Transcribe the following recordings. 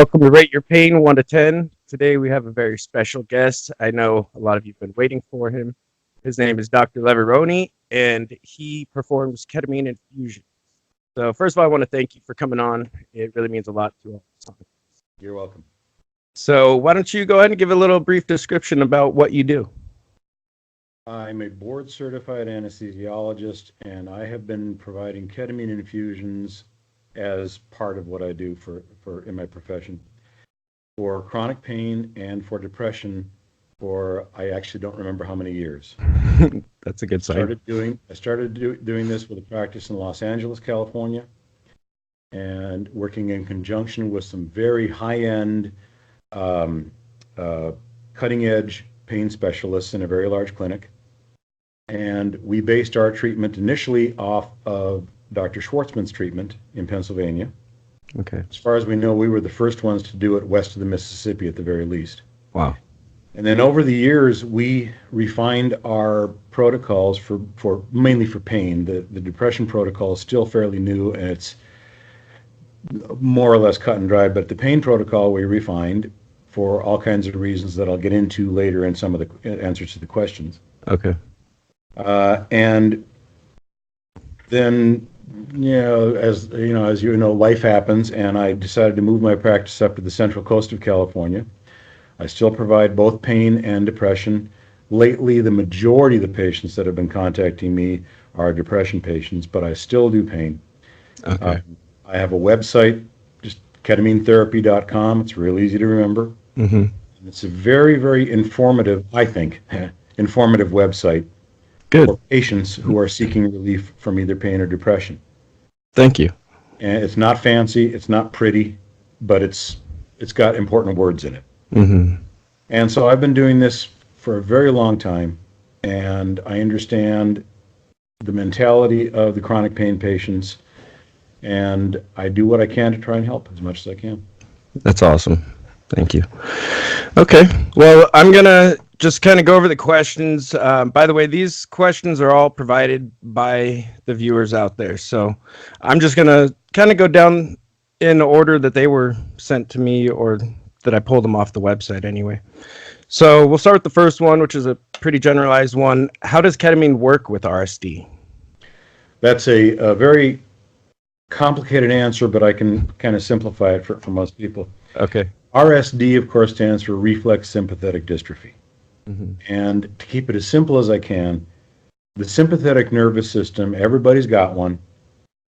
Welcome to Rate Your Pain 1 to 10. Today we have a very special guest. I know a lot of you have been waiting for him. His name is Dr. Leverone, and he performs ketamine infusions. So first of all, I want to thank you for coming on. It really means a lot to us. You're welcome. So why don't you go ahead and give a little brief description about what you do? I'm a board certified anesthesiologist, and I have been providing ketamine infusions as part of what I do for in my profession for chronic pain and for depression for I actually don't remember how many years. That's a good sign. I started doing this with a practice in Los Angeles, California, and working in conjunction with some very high-end, cutting-edge pain specialists in a very large clinic. And we based our treatment initially off of Dr. Schwartzman's treatment in Pennsylvania. Okay. As far as we know, we were the first ones to do it west of the Mississippi at the very least. Wow. And then over the years, we refined our protocols for mainly for pain. The depression protocol is still fairly new, and it's more or less cut and dry, but the pain protocol we refined for all kinds of reasons that I'll get into later in some of the answers to the questions. Okay. And then, as you know, life happens, and I decided to move my practice up to the central coast of California. I still provide both pain and depression. Lately, the majority of the patients that have been contacting me are depression patients, but I still do pain. Okay. I have a website, just ketaminetherapy.com. It's real easy to remember. Mm-hmm. It's a very, very informative, I think, informative website. Good. For patients who are seeking relief from either pain or depression. Thank you. And it's not fancy, it's not pretty, but it's got important words in it. Mm-hmm. And so I've been doing this for a very long time, and I understand the mentality of the chronic pain patients, and I do what I can to try and help as much as I can. That's awesome. Thank you. Okay. Well, I'm going to just kind of go over the questions. By the way, these questions are all provided by the viewers out there. So I'm just going to kind of go down in order that they were sent to me or that I pulled them off the website anyway. So we'll start with the first one, which is a pretty generalized one. How does ketamine work with RSD? That's a very complicated answer, but I can kind of simplify it for most people. Okay. RSD, of course, stands for reflex sympathetic dystrophy. Mm-hmm. And to keep it as simple as I can, the sympathetic nervous system, everybody's got one,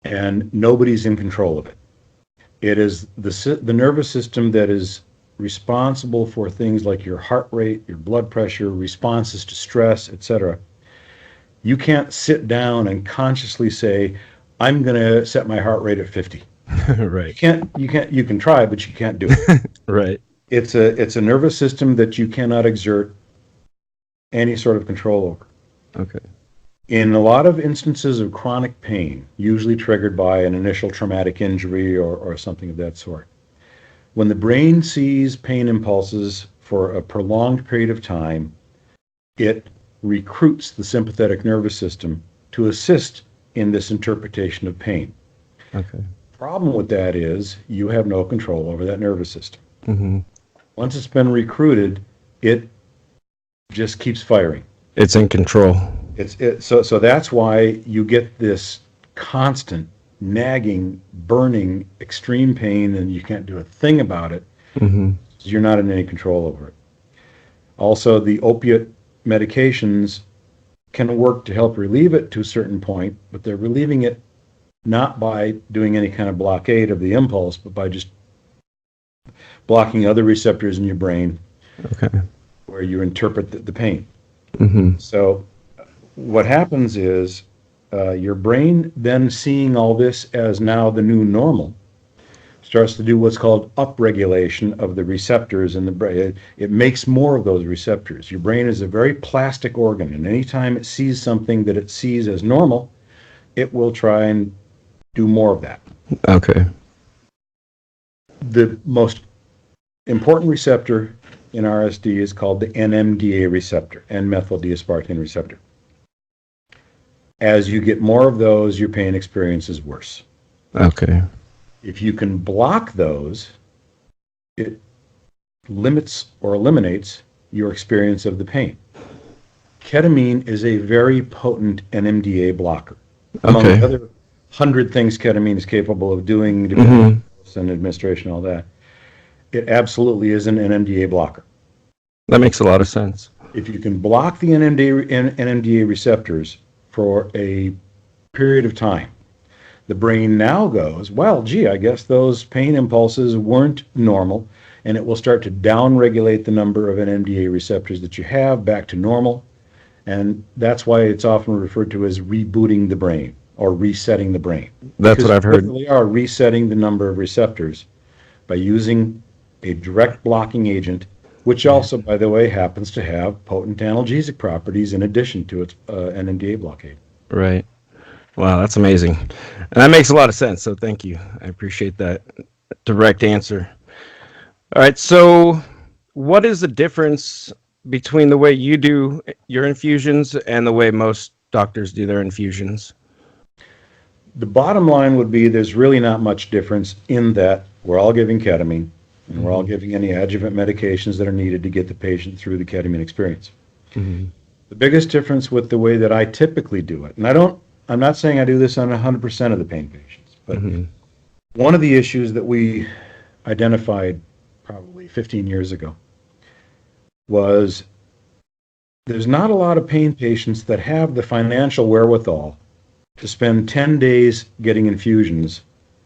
and nobody's in control of it. It is the nervous system that is responsible for things like your heart rate, your blood pressure, responses to stress, etc. You can't sit down and consciously say, I'm going to set my heart rate at 50. Right. You can try, but you can't do it. Right. It's a nervous system that you cannot exert any sort of control over. Okay. In a lot of instances of chronic pain, usually triggered by an initial traumatic injury or something of that sort, when the brain sees pain impulses for a prolonged period of time, it recruits the sympathetic nervous system to assist in this interpretation of pain. Okay. Problem with that is you have no control over that nervous system. Mm-hmm. Once it's been recruited, it just keeps firing. It's in control. So that's why you get this constant nagging, burning, extreme pain, and you can't do a thing about it. Mm-hmm. You're not in any control over it. Also, the opiate medications can work to help relieve it to a certain point, but they're relieving it not by doing any kind of blockade of the impulse, but by just blocking other receptors in your brain. Okay. Where you interpret the pain. Mm-hmm. So what happens is your brain, then seeing all this as now the new normal, starts to do what's called upregulation of the receptors in the brain. It makes more of those receptors. Your brain is a very plastic organ, and anytime it sees something that it sees as normal, it will try and do more of that. Okay. The most important receptor in RSD is called the NMDA receptor, N-methyl-D-aspartame receptor. As you get more of those, your pain experience is worse. Okay. If you can block those, it limits or eliminates your experience of the pain. Ketamine is a very potent NMDA blocker. Among the other 100 things ketamine is capable of doing, depending on administration, all that, it absolutely is an NMDA blocker. That makes a lot of sense. If you can block the NMDA receptors for a period of time, the brain now goes, well, gee, I guess those pain impulses weren't normal, and it will start to downregulate the number of NMDA receptors that you have back to normal. And that's why it's often referred to as rebooting the brain or resetting the brain. That's what I've heard. They are resetting the number of receptors by using a direct blocking agent, which also, by the way, happens to have potent analgesic properties in addition to its NMDA blockade. Right. Wow, that's amazing. And that makes a lot of sense, so thank you. I appreciate that direct answer. All right, so what is the difference between the way you do your infusions and the way most doctors do their infusions? The bottom line would be there's really not much difference in that we're all giving ketamine and we're all giving any adjuvant medications that are needed to get the patient through the ketamine experience. The biggest difference with the way that I typically do it, and I'm not saying I do this on 100% of the pain patients, but one of the issues that we identified probably 15 years ago was there's not a lot of pain patients that have the financial wherewithal to spend 10 days getting infusions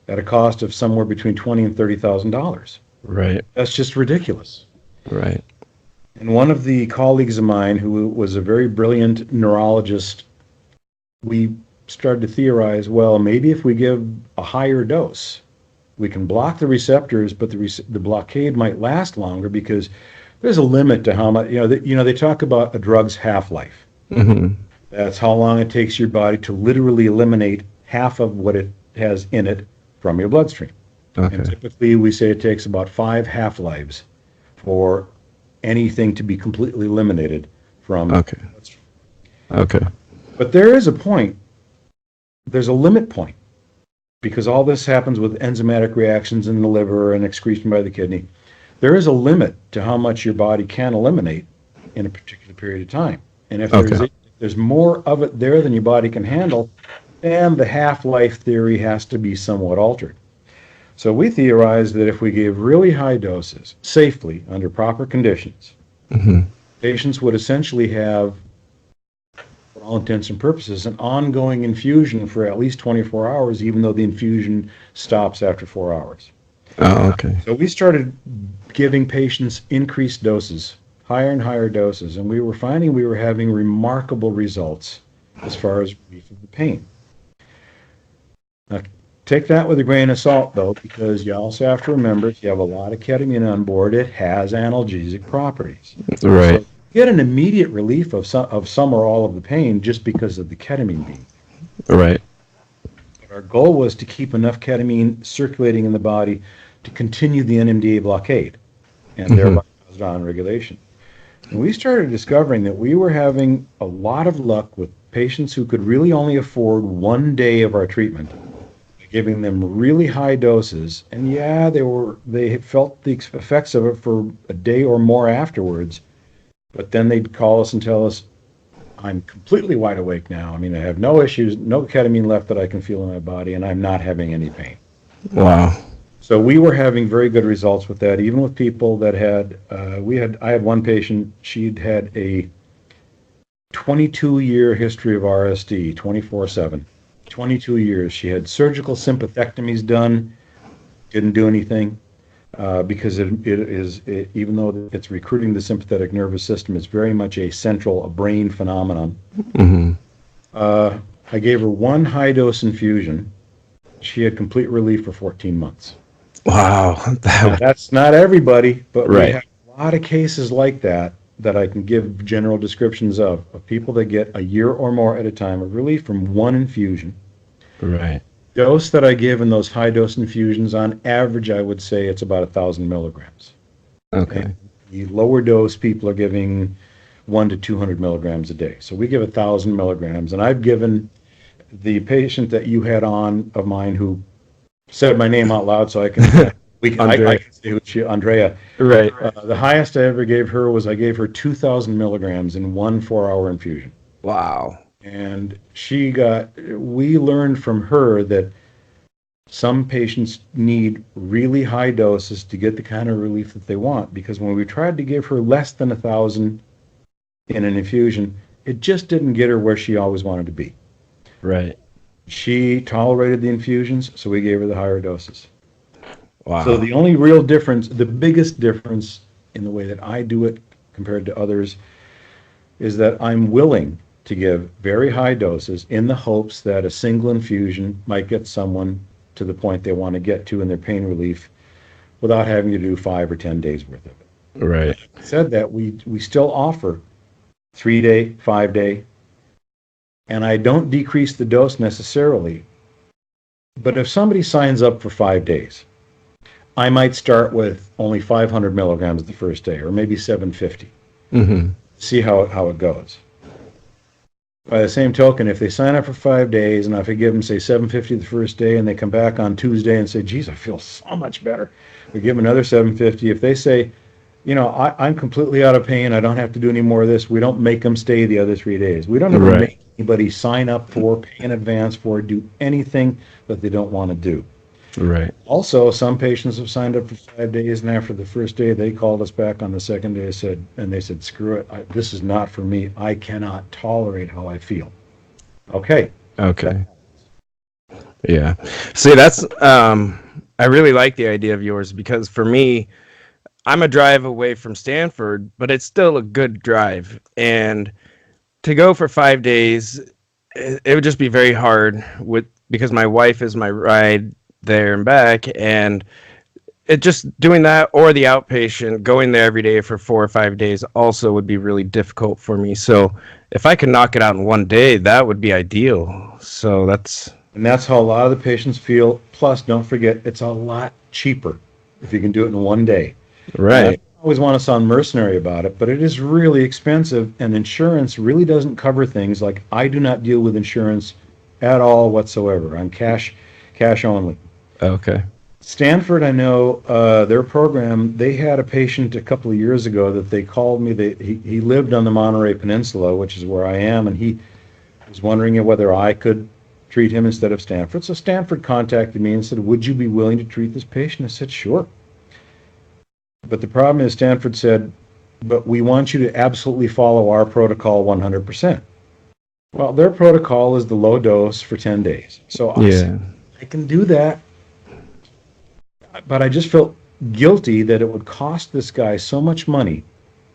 at a cost of somewhere between $20,000 and $30,000. Right. That's just ridiculous. Right. And one of the colleagues of mine who was a very brilliant neurologist, we started to theorize, well, maybe if we give a higher dose, we can block the receptors, but the blockade might last longer because there's a limit to how much, they talk about a drug's half-life. That's how long it takes your body to literally eliminate half of what it has in it from your bloodstream. And typically we say it takes about 5 half-lives for anything to be completely eliminated from the bloodstream. But there is a point, there's a limit point, because all this happens with enzymatic reactions in the liver and excretion by the kidney. There is a limit to how much your body can eliminate in a particular period of time. And if there's more of it there than your body can handle, then the half-life theory has to be somewhat altered. So we theorized that if we gave really high doses, safely, under proper conditions, patients would essentially have, for all intents and purposes, an ongoing infusion for at least 24 hours, even though the infusion stops after 4 hours. So we started giving patients increased doses, higher and higher doses, and we were finding we were having remarkable results as far as relief of the pain. Now, take that with a grain of salt, though, because you also have to remember if you have a lot of ketamine on board, it has analgesic properties. Right. So you get an immediate relief of some or all of the pain just because of the ketamine being. Right. But our goal was to keep enough ketamine circulating in the body to continue the NMDA blockade and thereby cause downregulation. And we started discovering that we were having a lot of luck with patients who could really only afford 1 day of our treatment, giving them really high doses, and they felt the effects of it for a day or more afterwards, but then they'd call us and tell us, I'm completely wide awake now. I mean, I have no issues, no ketamine left that I can feel in my body, and I'm not having any pain. Wow. So we were having very good results with that, even with people that had, I had one patient, she'd had a 22-year history of RSD, 24/7. 22 years. She had surgical sympathectomies done, didn't do anything because even though it's recruiting the sympathetic nervous system, it's very much a brain phenomenon. I gave her one high-dose infusion. She had complete relief for 14 months. Wow. Now, that's not everybody, but we have a lot of cases like that I can give general descriptions of people that get a year or more at a time of relief from one infusion. Right. Dose that I give in those high-dose infusions, on average, I would say it's about 1,000 milligrams. And the lower dose people are giving 100 to 200 milligrams a day. So we give 1,000 milligrams, and I've given the patient that you had on of mine who said my name out loud so I can Andrea. I can say who she, Andrea. Right. The highest I ever gave her was I gave her 2,000 milligrams in one 4-hour infusion. Wow. And we learned from her that some patients need really high doses to get the kind of relief that they want, because when we tried to give her less than 1,000 in an infusion, it just didn't get her where she always wanted to be. Right. She tolerated the infusions, so we gave her the higher doses. Wow. So the only real difference, the biggest difference in the way that I do it compared to others, is that I'm willing to give very high doses in the hopes that a single infusion might get someone to the point they want to get to in their pain relief without having to do 5 or 10 days worth of it. Right. Said that, we still offer 3-day, 5-day, and I don't decrease the dose necessarily. But if somebody signs up for 5 days, I might start with only 500 milligrams the first day, or maybe 750. Mm-hmm. See how it goes. By the same token, if they sign up for 5 days, and if I give them, say, 750 the first day, and they come back on Tuesday and say, geez, I feel so much better, we give them another 750. If they say, I'm completely out of pain, I don't have to do any more of this, we don't make them stay the other 3 days. We don't ever make anybody sign up for, pay in advance for, do anything that they don't want to do. Right. Also, some patients have signed up for 5 days, and after the first day, they called us back on the second day and they said, screw it, this is not for me. I cannot tolerate how I feel. Okay. Okay. Yeah. See, that's, I really like the idea of yours, because for me, I'm a drive away from Stanford, but it's still a good drive. And to go for 5 days, it would just be very hard because my wife is my ride there and back, and it just doing that, or the outpatient going there every day for 4 or 5 days also would be really difficult for me. So if I could knock it out in 1 day, that would be ideal. So that's how a lot of the patients feel. Plus, don't forget, it's a lot cheaper if you can do it in 1 day. right. I always want to sound mercenary about it, but it is really expensive, and insurance really doesn't cover things. Like, I do not deal with insurance at all whatsoever. I'm cash only. Okay. Stanford, I know, their program, they had a patient a couple of years ago that they called me. He lived on the Monterey Peninsula, which is where I am, and he was wondering whether I could treat him instead of Stanford. So Stanford contacted me and said, would you be willing to treat this patient? I said, sure. But the problem is, Stanford said, but we want you to absolutely follow our protocol 100%. Well, their protocol is the low dose for 10 days. So I said, I can do that. But I just felt guilty that it would cost this guy so much money.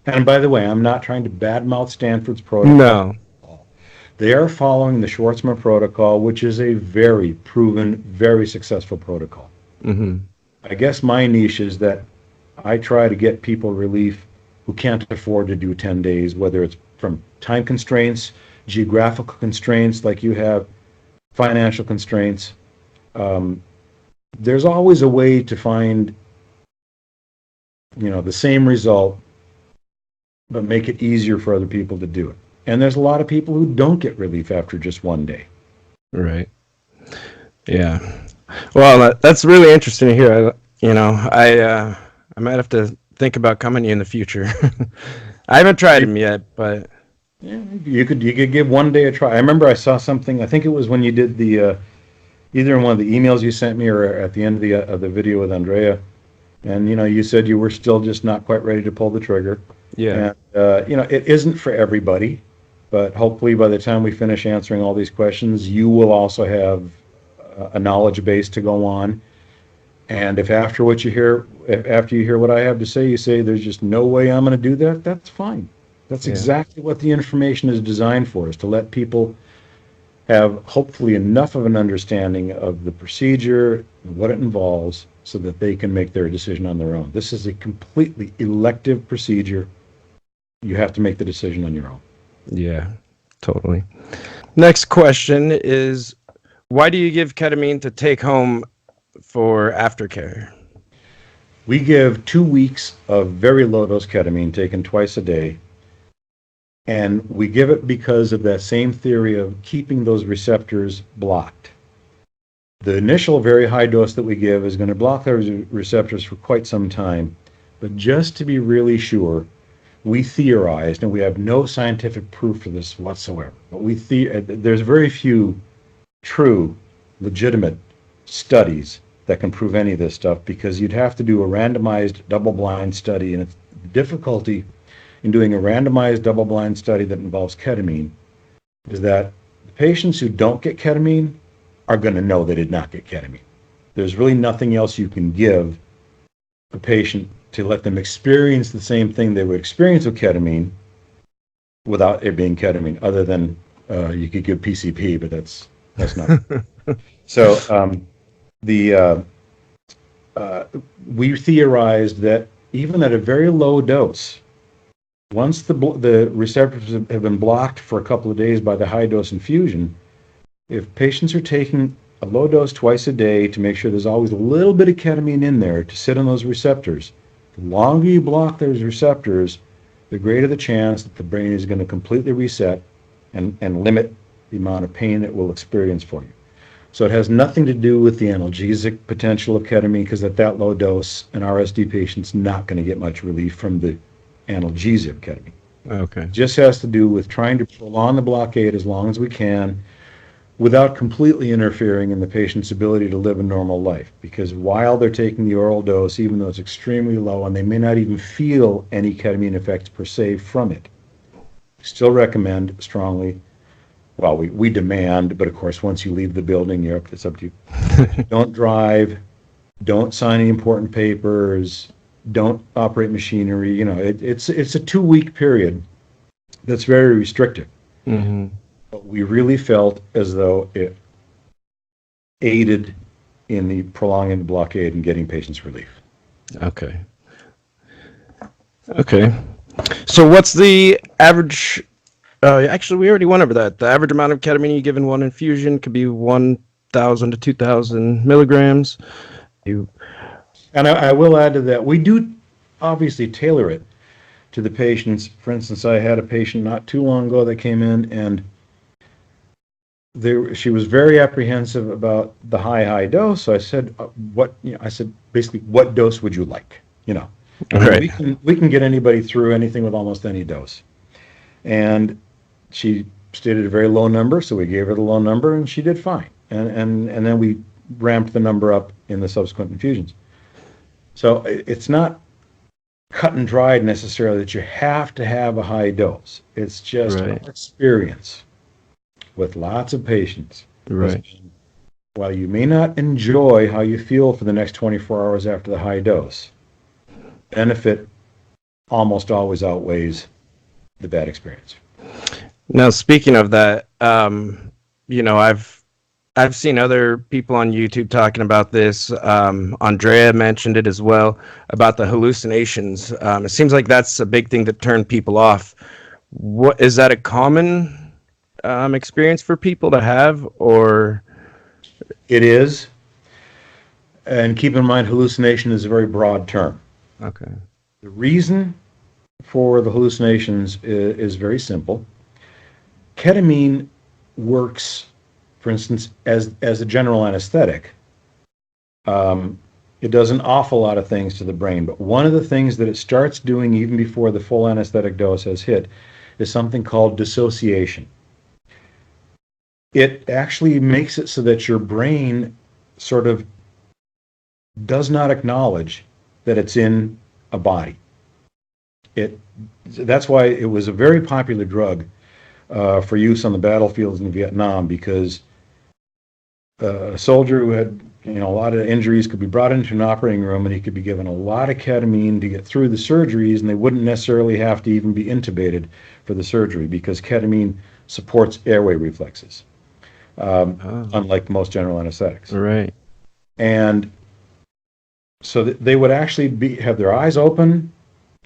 And by the way, I'm not trying to badmouth Stanford's protocol. No. They are following the Schwartzman protocol, which is a very proven, very successful protocol. Mm-hmm. I guess my niche is that I try to get people relief who can't afford to do 10 days, whether it's from time constraints, geographical constraints like you have, financial constraints. There's always a way to find, the same result, but make it easier for other people to do it. And there's a lot of people who don't get relief after just 1 day. Right. Yeah. Well, that's really interesting to hear. I might have to think about coming to you in the future. I haven't tried them yet, but yeah, you could give 1 day a try. I remember I saw something. I think it was when you did the either in one of the emails you sent me or at the end of the video with Andrea, and you said you were still just not quite ready to pull the trigger. Yeah. And it isn't for everybody, but hopefully by the time we finish answering all these questions, you will also have a knowledge base to go on. And if after you hear what I have to say, you say there's just no way I'm going to do that, that's fine. That's exactly what the information is designed for, is to let people have hopefully enough of an understanding of the procedure and what it involves so that they can make their decision on their own. This is a completely elective procedure. You have to make the decision on your own. Yeah, totally. Next question is, why do you give ketamine to take home for aftercare? We give 2 weeks of very low dose ketamine taken twice a day. And we give it because of that same theory of keeping those receptors blocked. The initial very high dose that we give is going to block those receptors for quite some time. But just to be really sure, we theorized, and we have no scientific proof for this whatsoever, but there's very few true, legitimate studies that can prove any of this stuff, because you'd have to do a randomized double-blind study, and it's the difficulty in doing a randomized double-blind study that involves ketamine is that the patients who don't get ketamine are going to know they did not get ketamine. There's really nothing else you can give a patient to let them experience the same thing they would experience with ketamine without it being ketamine, other than you could give PCP, but that's not. So we theorized that even at a very low dose, once the receptors have been blocked for a couple of days by the high dose infusion, if patients are taking a low dose twice a day to make sure there's always a little bit of ketamine in there to sit on those receptors, the longer you block those receptors, the greater the chance that the brain is going to completely reset and limit the amount of pain it will experience for you. So it has nothing to do with the analgesic potential of ketamine, because at that low dose, an RSD patient's not going to get much relief from the analgesia of ketamine. Okay. It just has to do with trying to prolong the blockade as long as we can without completely interfering in the patient's ability to live a normal life. Because while they're taking the oral dose, even though it's extremely low and they may not even feel any ketamine effects per se from it, we still recommend strongly, well, we demand, but of course, once you leave the building, it's up to you. Don't drive, don't sign any important papers, don't operate machinery. You know, it's a 2-week period that's very restrictive. Mm-hmm. But we really felt as though it aided in the prolonging the blockade and getting patients relief. Okay. So what's the average? Actually, we already went over that. The average amount of ketamine you give in one infusion could be 1,000 to 2,000 milligrams. And I will add to that, we do obviously tailor it to the patients. For instance, I had a patient not too long ago that came in, and she was very apprehensive about the high dose. So I said, basically, what dose would you like? You know, Right. we can get anybody through anything with almost any dose. And she stated a very low number, so we gave her the low number, and she did fine. And then we ramped the number up in the subsequent infusions. So it's not cut and dried necessarily that you have to have a high dose. It's just our experience with lots of patients. Right. While you may not enjoy how you feel for the next 24 hours after the high dose, benefit almost always outweighs the bad experience. Now, speaking of that, I've seen other people on YouTube talking about this. Andrea mentioned it as well about the hallucinations. It seems like that's a big thing that turned people off. What is that a common experience for people to have, or? It is, and keep in mind, hallucination is a very broad term. Okay. The reason for the hallucinations is very simple. Ketamine works, for instance, as a general anesthetic. It does an awful lot of things to the brain, but one of the things that it starts doing even before the full anesthetic dose has hit is something called dissociation. It actually makes it so that your brain sort of does not acknowledge that it's in a body. That's why it was a very popular drug for use on the battlefields in Vietnam, because a soldier who had a lot of injuries could be brought into an operating room, and he could be given a lot of ketamine to get through the surgeries, and they wouldn't necessarily have to even be intubated for the surgery, because ketamine supports airway reflexes, unlike most general anesthetics. Right. And so they would actually have their eyes open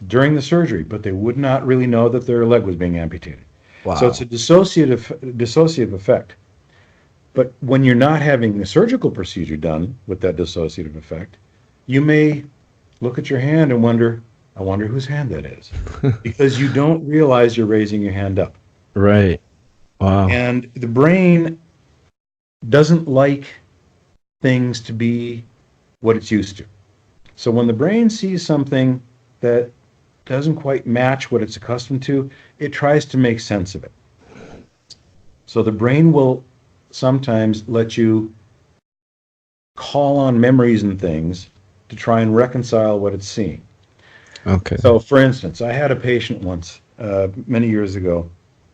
during the surgery, but they would not really know that their leg was being amputated. Wow. So it's a dissociative effect. But when you're not having a surgical procedure done with that dissociative effect, you may look at your hand and wonder, I wonder whose hand that is, because you don't realize you're raising your hand up. Right. Wow. And the brain doesn't like things to be what it's used to. So when the brain sees something that doesn't quite match what it's accustomed to, it tries to make sense of it. So the brain will sometimes let you call on memories and things to try and reconcile what it's seeing. Okay. So, for instance, I had a patient once, many years ago,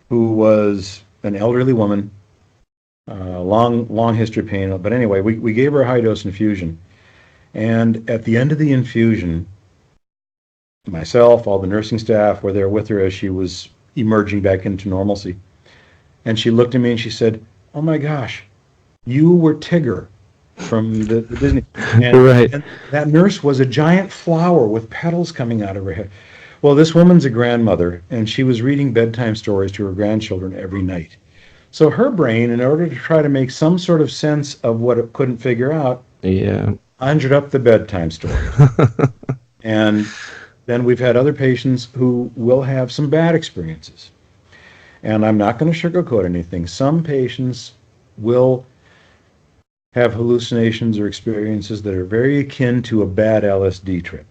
who was an elderly woman, long history of pain. But anyway, we gave her a high-dose infusion. And at the end of the infusion, myself, all the nursing staff were there with her as she was emerging back into normalcy. And she looked at me and she said, "Oh my gosh, you were Tigger from the Disney." Right. And that nurse was a giant flower with petals coming out of her head. Well, this woman's a grandmother, and she was reading bedtime stories to her grandchildren every night. So her brain, in order to try to make some sort of sense of what it couldn't figure out, Yeah. conjured up the bedtime stories. And then we've had other patients who will have some bad experiences. And I'm not going to sugarcoat anything. Some patients will have hallucinations or experiences that are very akin to a bad LSD trip.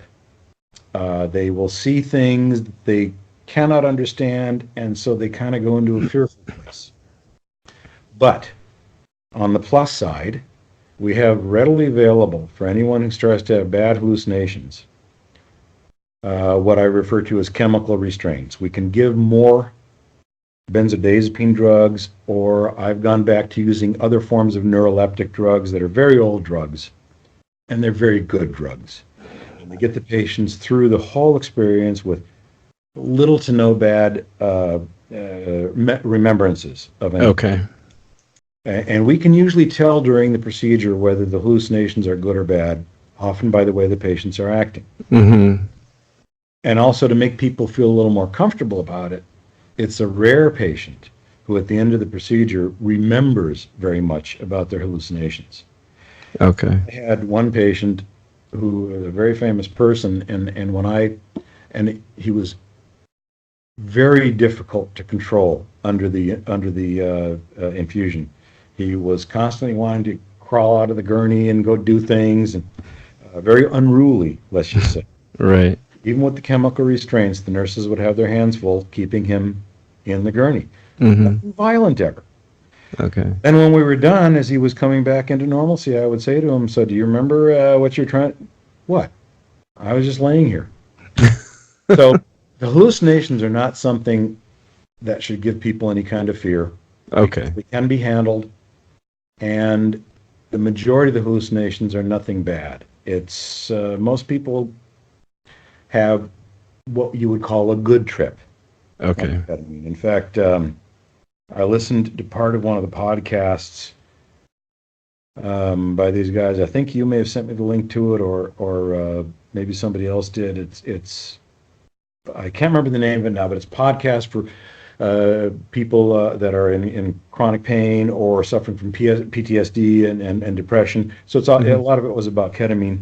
They will see things they cannot understand, and so they kind of go into a fearful place. But on the plus side, we have readily available for anyone who starts to have bad hallucinations, what I refer to as chemical restraints. We can give more benzodiazepine drugs, or I've gone back to using other forms of neuroleptic drugs that are very old drugs, and they're very good drugs. And they get the patients through the whole experience with little to no bad remembrances of anything. Okay. And we can usually tell during the procedure whether the hallucinations are good or bad, often by the way the patients are acting. Mm-hmm. And also to make people feel a little more comfortable about it, it's a rare patient who at the end of the procedure remembers very much about their hallucinations. Okay. I had one patient who was a very famous person, and he was very difficult to control under the infusion. He was constantly wanting to crawl out of the gurney and go do things, and very unruly, let's just say. Right. Even with the chemical restraints, the nurses would have their hands full keeping him in the gurney. Mm-hmm. Nothing violent ever. Okay. And when we were done, as he was coming back into normalcy, I would say to him, "So do you remember what you're trying?" "What?" "I was just laying here." So the hallucinations are not something that should give people any kind of fear. Okay. They can be handled, and the majority of the hallucinations are nothing bad. It's most people have what you would call a good trip. Okay. In fact, I listened to part of one of the podcasts by these guys. I think you may have sent me the link to it, or maybe somebody else did. It's I can't remember the name of it now, but it's a podcast for people that are in chronic pain or suffering from PTSD and depression. So it's a lot of it was about ketamine,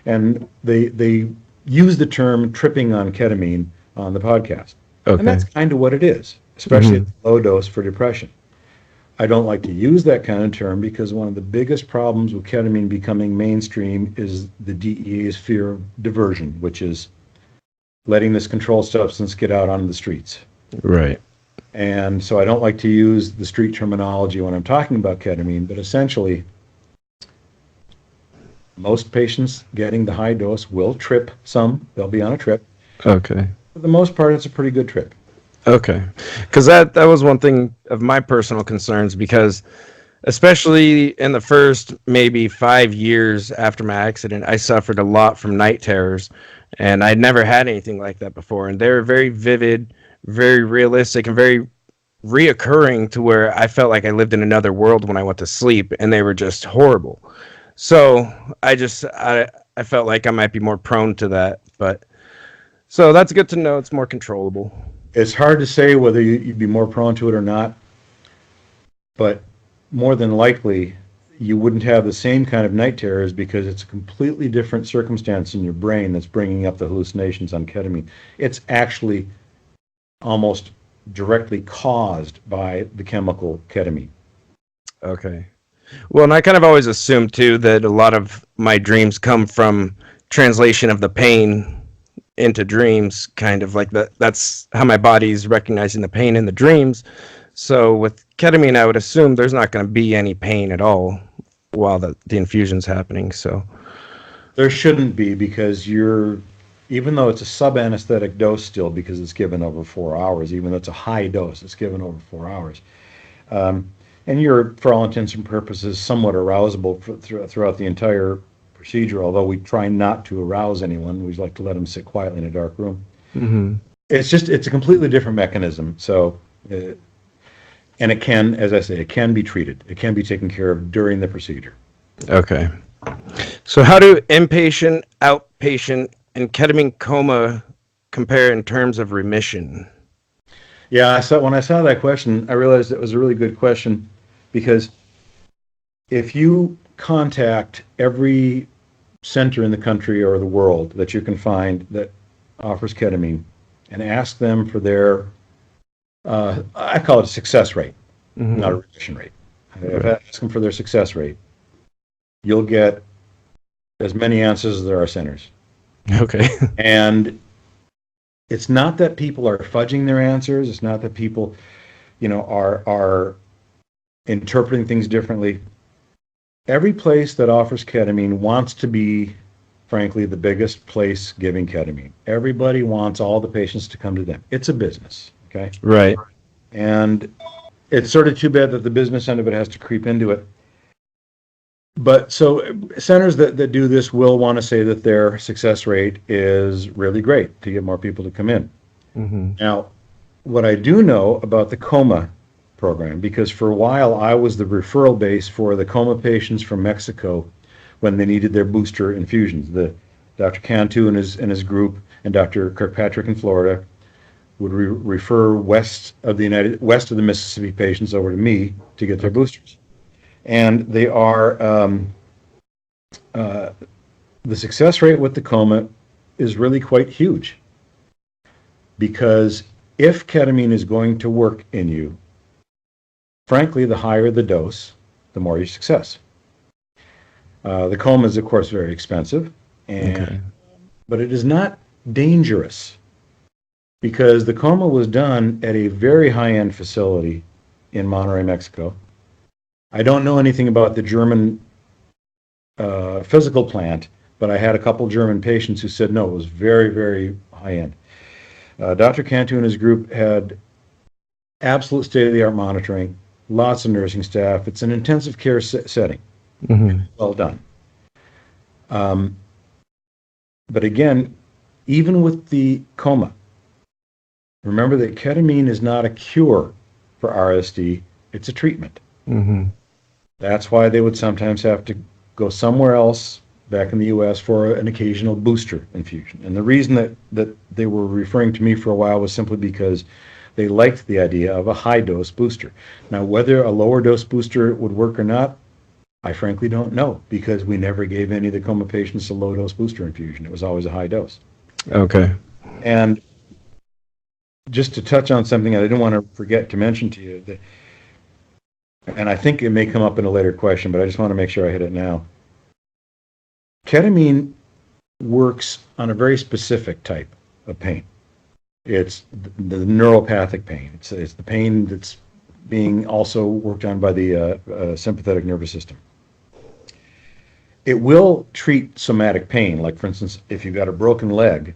and they use the term tripping on ketamine on the podcast. Okay. And that's kind of what it is, especially at low dose for depression. I don't like to use that kind of term because one of the biggest problems with ketamine becoming mainstream is the DEA's fear of diversion, which is letting this controlled substance get out onto the streets. Right. And so I don't like to use the street terminology when I'm talking about ketamine, but essentially, most patients getting the high dose will trip some. They'll be on a trip. Okay. For the most part, it's a pretty good trip. Okay. Because that was one thing of my personal concerns, because especially in the first maybe 5 years after my accident, I suffered a lot from night terrors, and I'd never had anything like that before. And they were very vivid, very realistic, and very reoccurring to where I felt like I lived in another world when I went to sleep, and they were just horrible. So I felt like I might be more prone to that, but so that's good to know. It's more controllable. It's hard to say whether you'd be more prone to it or not, but more than likely you wouldn't have the same kind of night terrors because it's a completely different circumstance in your brain that's bringing up the hallucinations on ketamine. It's actually almost directly caused by the chemical ketamine. Okay. Well, and I kind of always assumed too that a lot of my dreams come from translation of the pain into dreams, kind of like that. That's how my body's recognizing the pain in the dreams. So with ketamine, I would assume there's not going to be any pain at all while the infusion's happening. So There shouldn't be, because even though it's a sub-anesthetic dose still, because it's given over 4 hours, even though it's a high dose, it's given over 4 hours. And you're, for all intents and purposes, somewhat arousable throughout the entire procedure, although we try not to arouse anyone. We like to let them sit quietly in a dark room. mm-hmm. It's a completely different mechanism. So, and it can, as I say, it can be treated. It can be taken care of during the procedure. Okay. So how do inpatient, outpatient, and ketamine coma compare in terms of remission? Yeah, when I saw that question, I realized it was a really good question, because if you contact every center in the country or the world that you can find that offers ketamine and ask them for their, I call it a success rate, Mm-hmm. not a remission rate. If I Right. ask them for their success rate, you'll get as many answers as there are centers. Okay. And it's not that people are fudging their answers. It's not that people, are interpreting things differently. Every place that offers ketamine wants to be, frankly, the biggest place giving ketamine. Everybody wants all the patients to come to them. It's a business, okay? Right. And it's sort of too bad that the business end of it has to creep into it. But so centers that do this will want to say that their success rate is really great to get more people to come in. Mm-hmm. Now, what I do know about the coma program, because for a while I was the referral base for the coma patients from Mexico when they needed their booster infusions. Dr. Cantu and his group and Dr. Kirkpatrick in Florida would refer west of the Mississippi patients over to me to get their boosters. And they are, the success rate with the coma is really quite huge, because if ketamine is going to work in you, frankly, the higher the dose, the more your success. The coma is, of course, very expensive, but it is not dangerous, because the coma was done at a very high-end facility in Monterrey, Mexico. I don't know anything about the German physical plant, but I had a couple German patients who said, no, it was very, very high-end. Dr. Cantu and his group had absolute state-of-the-art monitoring, lots of nursing staff. It's an intensive care setting. Mm-hmm. Well done. But again, even with the coma, remember that ketamine is not a cure for RSD, it's a treatment. Mm-hmm. That's why they would sometimes have to go somewhere else back in the U.S. for an occasional booster infusion. And the reason that they were referring to me for a while was simply because they liked the idea of a high-dose booster. Now, whether a lower-dose booster would work or not, I frankly don't know, because we never gave any of the coma patients a low-dose booster infusion. It was always a high dose. Okay. And just to touch on something I didn't want to forget to mention to you, and I think it may come up in a later question, but I just want to make sure I hit it now. Ketamine works on a very specific type of pain. It's the neuropathic pain. It's the pain that's being also worked on by the sympathetic nervous system. It will treat somatic pain, like, for instance, if you've got a broken leg,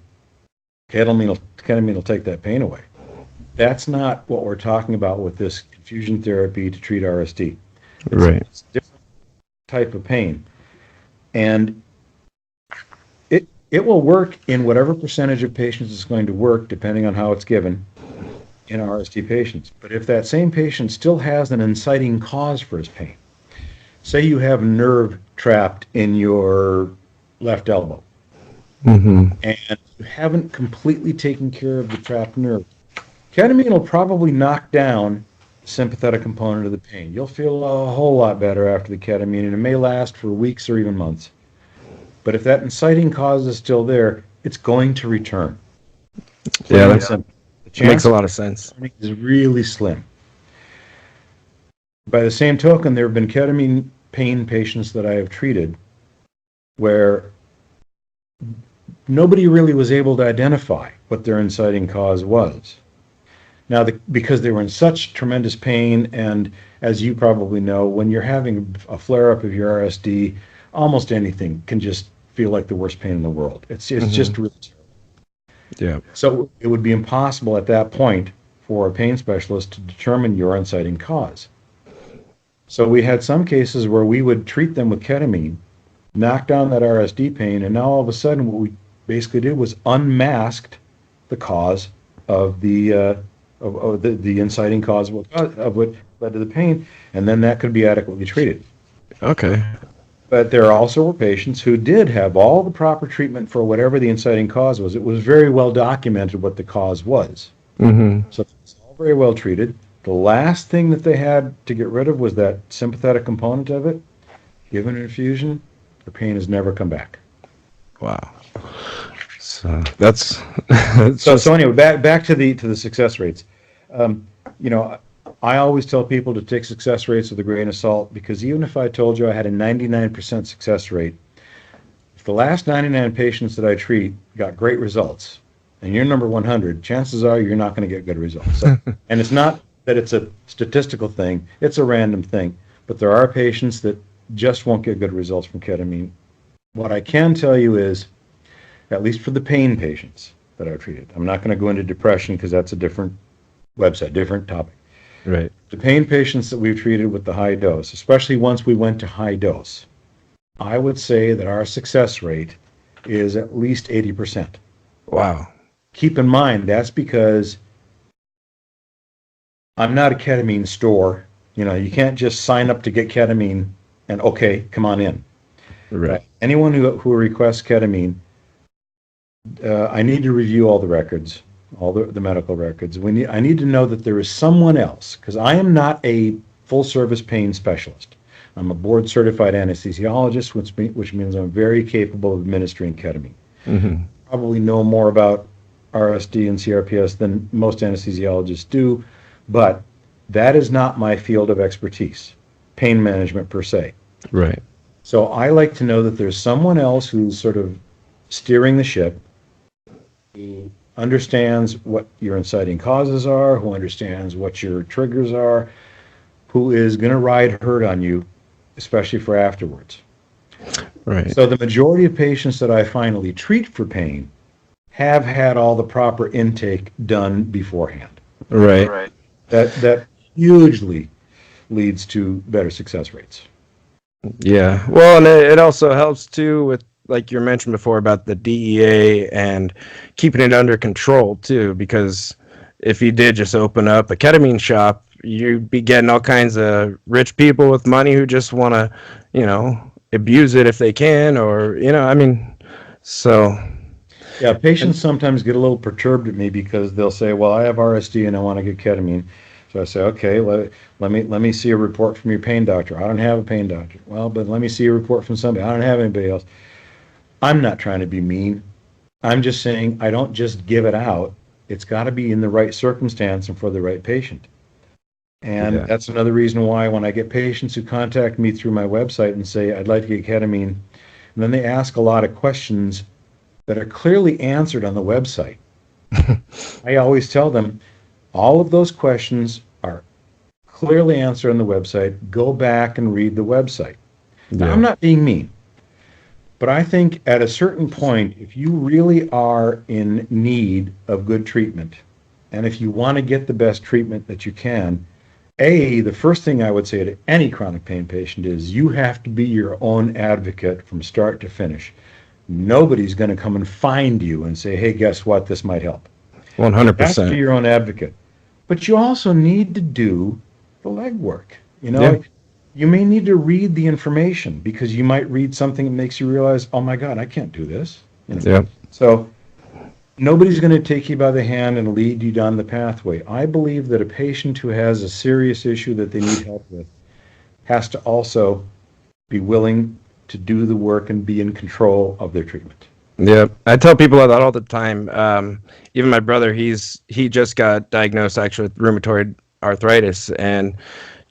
ketamine will take that pain away. That's not what we're talking about with this infusion therapy to treat RSD. Right. It's a different type of pain. And it will work in whatever percentage of patients it's going to work, depending on how it's given in RSD patients. But if that same patient still has an inciting cause for his pain, say you have nerve trapped in your left elbow, Mm-hmm. and you haven't completely taken care of the trapped nerve, ketamine will probably knock down the sympathetic component of the pain. You'll feel a whole lot better after the ketamine, and it may last for weeks or even months. But if that inciting cause is still there, it's going to return. Yeah, The that chance makes a lot of sense. is really slim. By the same token, there have been ketamine pain patients that I have treated where nobody really was able to identify what their inciting cause was. Now, because they were in such tremendous pain, and as you probably know, when you're having a flare-up of your RSD, almost anything can just feel like the worst pain in the world. It's just really terrible. Yeah. So it would be impossible at that point for a pain specialist to determine your inciting cause. So we had some cases where we would treat them with ketamine, knock down that RSD pain, and now all of a sudden what we basically did was unmasked the cause of the inciting cause of what led to the pain, and then that could be adequately treated. Okay. But there also were patients who did have all the proper treatment for whatever the inciting cause was. It was very well documented what the cause was. Mm-hmm. So it's all very well treated. The last thing that they had to get rid of was that sympathetic component of it. Given an infusion, the pain has never come back. Wow. So that's so anyway, back to the success rates. I always tell people to take success rates with a grain of salt, because even if I told you I had a 99% success rate, if the last 99 patients that I treat got great results and you're number 100, chances are you're not going to get good results. So, and it's not that it's a statistical thing, it's a random thing, but there are patients that just won't get good results from ketamine. What I can tell you is, at least for the pain patients that I've treated, I'm not going to go into depression because that's a different website, different topic. right. The pain patients that we've treated with the high dose, especially once we went to high dose, I would say that our success rate is at least 80%. Wow. Keep in mind, that's because I'm not a ketamine store. You can't just sign up to get ketamine and, okay, come on in. Right. Anyone who requests ketamine, I need to review all the records, all the medical records. I need to know that there is someone else, because I am not a full-service pain specialist. I'm a Board Certified Anaesthesiologist, which means I'm very capable of administering ketamine. Mm-hmm. Probably know more about RSD and CRPS than most anesthesiologists do, but that is not my field of expertise, pain management per se. Right. So I like to know that there's someone else who's sort of steering the ship, who understands what your inciting causes are, who understands what your triggers are, who is going to ride herd on you, especially for afterwards. Right. So the majority of patients that I finally treat for pain have had all the proper intake done beforehand. Right. That hugely leads to better success rates. Yeah. Well, and it also helps too with, like you mentioned before, about the DEA and keeping it under control too, because if you did just open up a ketamine shop, you'd be getting all kinds of rich people with money who just want to, abuse it if they can, or, so. Yeah, patients sometimes get a little perturbed at me because they'll say, well, I have RSD and I want to get ketamine. So I say, okay, let me see a report from your pain doctor. I don't have a pain doctor. Well, but let me see a report from somebody. I don't have anybody else. I'm not trying to be mean. I'm just saying I don't just give it out. It's got to be in the right circumstance and for the right patient. And that's another reason why when I get patients who contact me through my website and say, I'd like to get ketamine, and then they ask a lot of questions that are clearly answered on the website, I always tell them, all of those questions are clearly answered on the website. Go back and read the website. Now, I'm not being mean, but I think at a certain point, if you really are in need of good treatment, and if you want to get the best treatment that you can, the first thing I would say to any chronic pain patient is you have to be your own advocate from start to finish. Nobody's going to come and find you and say, hey, guess what? This might help. 100%. You have to be your own advocate. But you also need to do the legwork. You may need to read the information because you might read something that makes you realize, oh my God, I can't do this. So nobody's going to take you by the hand and lead you down the pathway. I believe that a patient who has a serious issue that they need help with has to also be willing to do the work and be in control of their treatment. Yeah, I tell people that all the time. Even my brother, he just got diagnosed actually with rheumatoid arthritis, and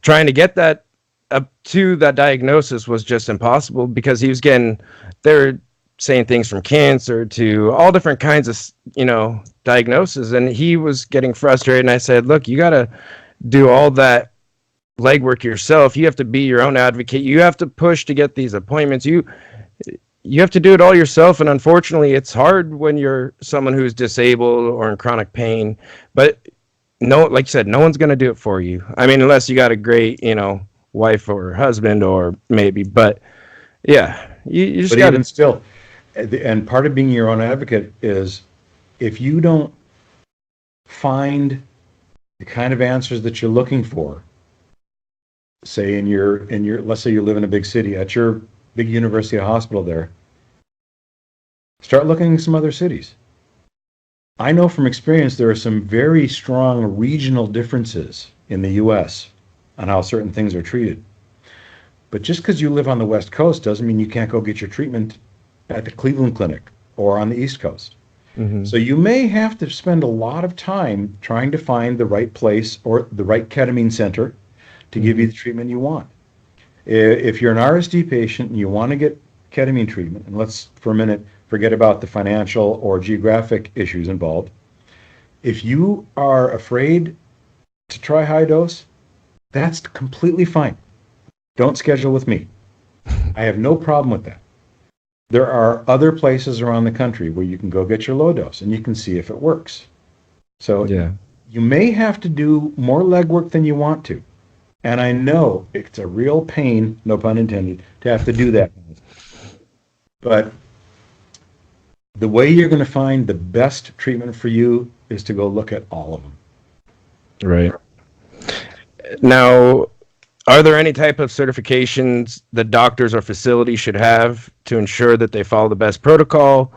trying to get that up to that diagnosis was just impossible because he was getting, they're saying things from cancer to all different kinds of, diagnoses. And he was getting frustrated. And I said, look, you got to do all that legwork yourself. You have to be your own advocate. You have to push to get these appointments. You have to do it all yourself. And unfortunately, it's hard when you're someone who's disabled or in chronic pain. But no, like you said, no one's going to do it for you. I mean, unless you got a great, wife or husband or maybe. But yeah, you just But got even to. still, and part of being your own advocate is if you don't find the kind of answers that you're looking for, say in your let's say you live in a big city, at your big university hospital there, start looking in some other cities. I know from experience there are some very strong regional differences in the US on how certain things are treated. But just because you live on the West Coast doesn't mean you can't go get your treatment at the Cleveland Clinic or on the East Coast. Mhm. So you may have to spend a lot of time trying to find the right place or the right ketamine center to give you the treatment you want. If you're an RSD patient and you want to get ketamine treatment, and let's for a minute forget about the financial or geographic issues involved. If you are afraid to try high dose, that's completely fine. Don't schedule with me. I have no problem with that. There are other places around the country where you can go get your low dose and you can see if it works. So Yeah. you may have to do more legwork than you want to. And I know it's a real pain, no pun intended, to have to do that. But the way you're going to find the best treatment for you is to go look at all of them. Right. Now, are there any type of certifications that doctors or facilities should have to ensure that they follow the best protocol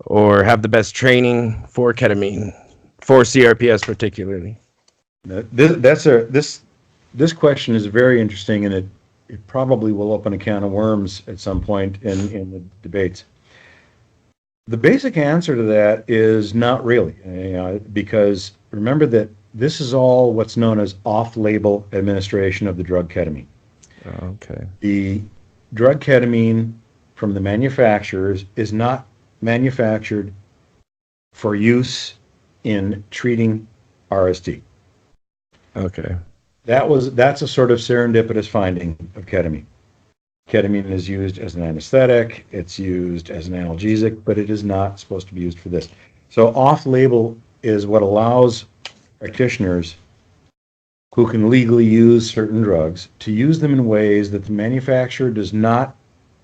or have the best training for ketamine, for CRPS particularly? This question is very interesting, and it probably will open a can of worms at some point in the debates. The basic answer to that is not really, because remember that this is all what's known as off-label administration of the drug ketamine. Okay. The drug ketamine from the manufacturers is not manufactured for use in treating RSD. Okay. That's a sort of serendipitous finding of ketamine. Ketamine is used as an anesthetic, it's used as an analgesic, but it is not supposed to be used for this. So off-label is what allows practitioners who can legally use certain drugs to use them in ways that the manufacturer does not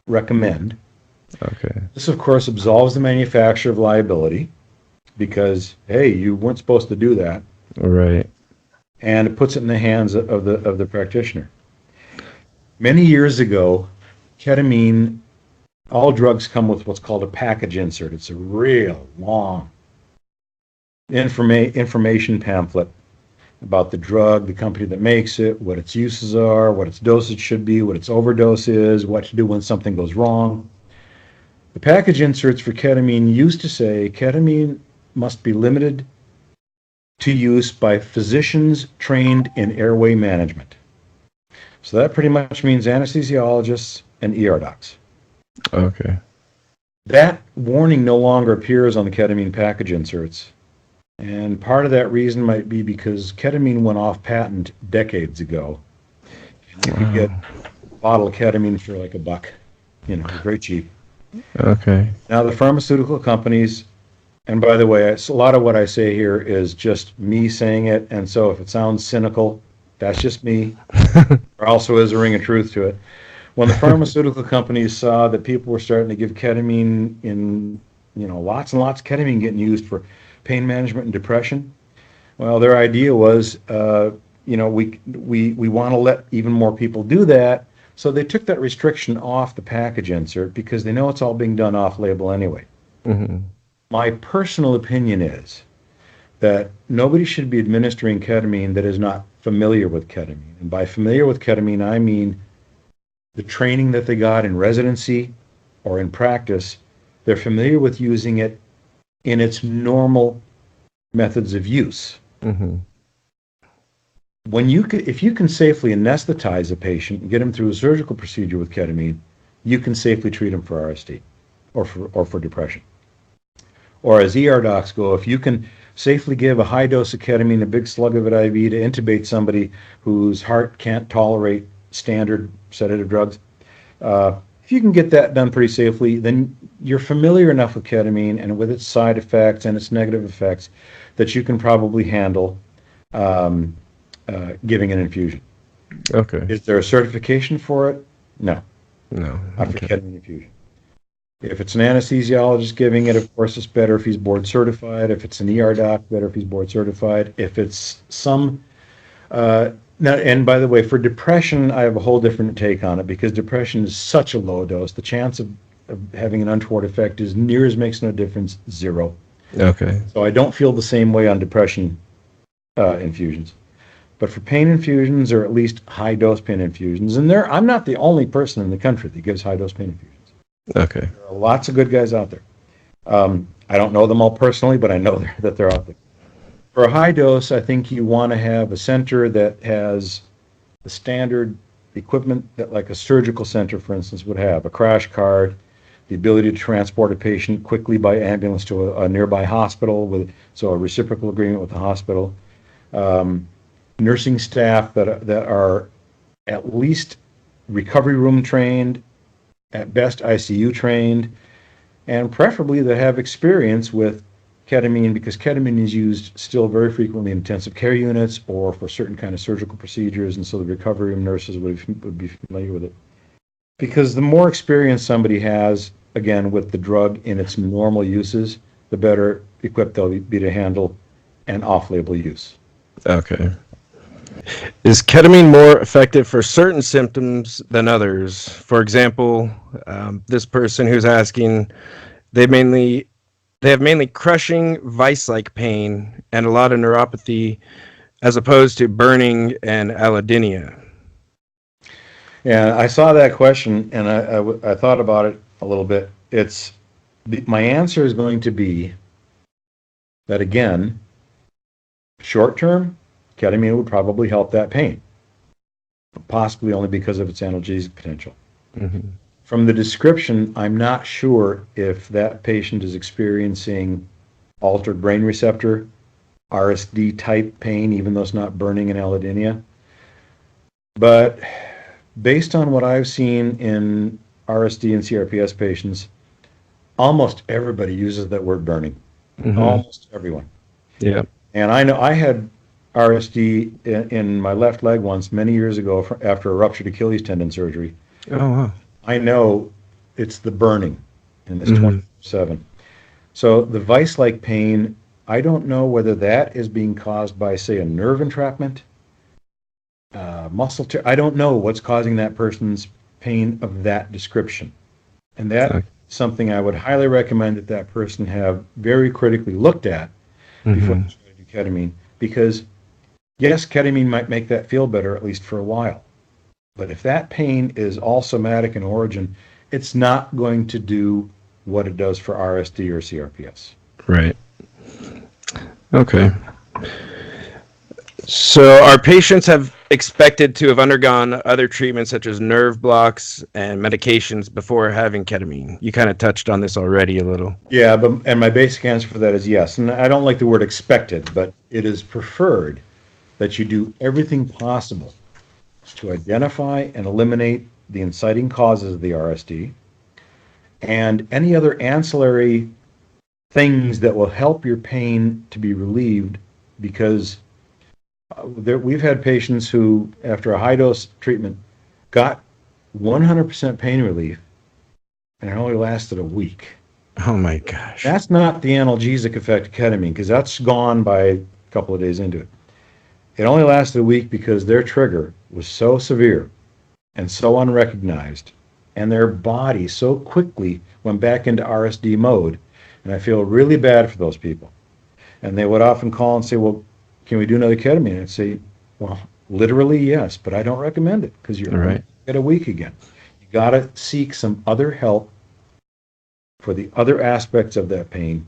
recommend. Okay. This, of course, absolves the manufacturer of liability because, hey, you weren't supposed to do that. Right. And it puts it in the hands of the practitioner. Many years ago, ketamine, all drugs come with what's called a package insert. It's a real long information pamphlet about the drug, the company that makes it, what its uses are, what its dosage should be, what its overdose is, what to do when something goes wrong. The package inserts for ketamine used to say ketamine must be limited to use by physicians trained in airway management. So that pretty much means anesthesiologists and ER docs. Okay. That warning no longer appears on the ketamine package inserts. And part of that reason might be because ketamine went off patent decades ago. You could get a bottle of ketamine for like $1, very cheap. Okay. Now the pharmaceutical companies, and by the way, a lot of what I say here is just me saying it, and so if it sounds cynical, that's just me. There also is a ring of truth to it. When the pharmaceutical companies saw that people were starting to give ketamine in, lots and lots of ketamine getting used for pain management and depression, well, their idea was, we want to let even more people do that. So they took that restriction off the package insert because they know it's all being done off-label anyway. Mm-hmm. My personal opinion is that nobody should be administering ketamine that is not familiar with ketamine. And by familiar with ketamine, I mean the training that they got in residency or in practice. They're familiar with using it in its normal methods of use. Mm-hmm. if you can safely anesthetize a patient and get him through a surgical procedure with ketamine, you can safely treat him for RSD or for depression. Or as ER docs go, if you can safely give a high dose of ketamine, a big slug of it IV to intubate somebody whose heart can't tolerate standard sedative drugs, if you can get that done pretty safely, then you're familiar enough with ketamine and with its side effects and its negative effects that you can probably handle giving an infusion. Okay. Is there a certification for it? No. No. Not for ketamine infusion. If it's an anesthesiologist giving it, of course, it's better if he's board certified. If it's an ER doc, better if he's board certified. If it's some now, and by the way, for depression, I have a whole different take on it because depression is such a low dose. The chance of having an untoward effect is near as makes no difference, 0. Okay. So I don't feel the same way on depression infusions. But for pain infusions, or at least high-dose pain infusions, and I'm not the only person in the country that gives high-dose pain infusions. Okay. There are lots of good guys out there. I don't know them all personally, but I know that they're out there. For a high dose, I think you want to have a center that has the standard equipment that like a surgical center, for instance, would have. A crash cart, the ability to transport a patient quickly by ambulance to a nearby hospital, so a reciprocal agreement with the hospital. Nursing staff that are at least recovery room trained, at best ICU trained, and preferably that have experience with ketamine, because ketamine is used still very frequently in intensive care units or for certain kind of surgical procedures, and so the recovery room nurses would be familiar with it. Because the more experience somebody has, again, with the drug in its normal uses, the better equipped they'll be to handle an off-label use. Okay. Is ketamine more effective for certain symptoms than others? For example, this person who's asking, they have mainly crushing, vice-like pain and a lot of neuropathy, as opposed to burning and allodynia. Yeah, I saw that question and I thought about it a little bit. My answer is going to be that, again, short term, ketamine would probably help that pain, possibly only because of its analgesic potential. Mm-hmm. From the description, I'm not sure if that patient is experiencing altered brain receptor, RSD type pain, even though it's not burning and allodynia. But based on what I've seen in RSD and CRPS patients, almost everybody uses that word burning. Mm-hmm. Almost everyone. Yeah. And I know I had RSD in my left leg once many years ago after a ruptured Achilles tendon surgery. Oh, wow. I know it's the burning, and it's 24/7. So the vice-like pain, I don't know whether that is being caused by, say, a nerve entrapment, muscle tear. I don't know what's causing that person's pain of that description. And that's something I would highly recommend that person have very critically looked at before they try to do ketamine. Because, yes, ketamine might make that feel better, at least for a while. But if that pain is all somatic in origin, it's not going to do what it does for RSD or CRPS. Right. Okay. So our patients have expected to have undergone other treatments such as nerve blocks and medications before having ketamine. You kind of touched on this already a little. Yeah, and my basic answer for that is yes. And I don't like the word expected, but it is preferred that you do everything possible to identify and eliminate the inciting causes of the RSD and any other ancillary things that will help your pain to be relieved, because we've had patients who, after a high-dose treatment, got 100% pain relief, and it only lasted a week. Oh, my gosh. That's not the analgesic effect of ketamine, because that's gone by a couple of days into it. It only lasted a week because their trigger was so severe and so unrecognized, and their body so quickly went back into RSD mode. And I feel really bad for those people. And they would often call and say, well, can we do another ketamine? And I'd say, well, literally, yes, but I don't recommend it because you're going to get a week again. You got to seek some other help for the other aspects of that pain.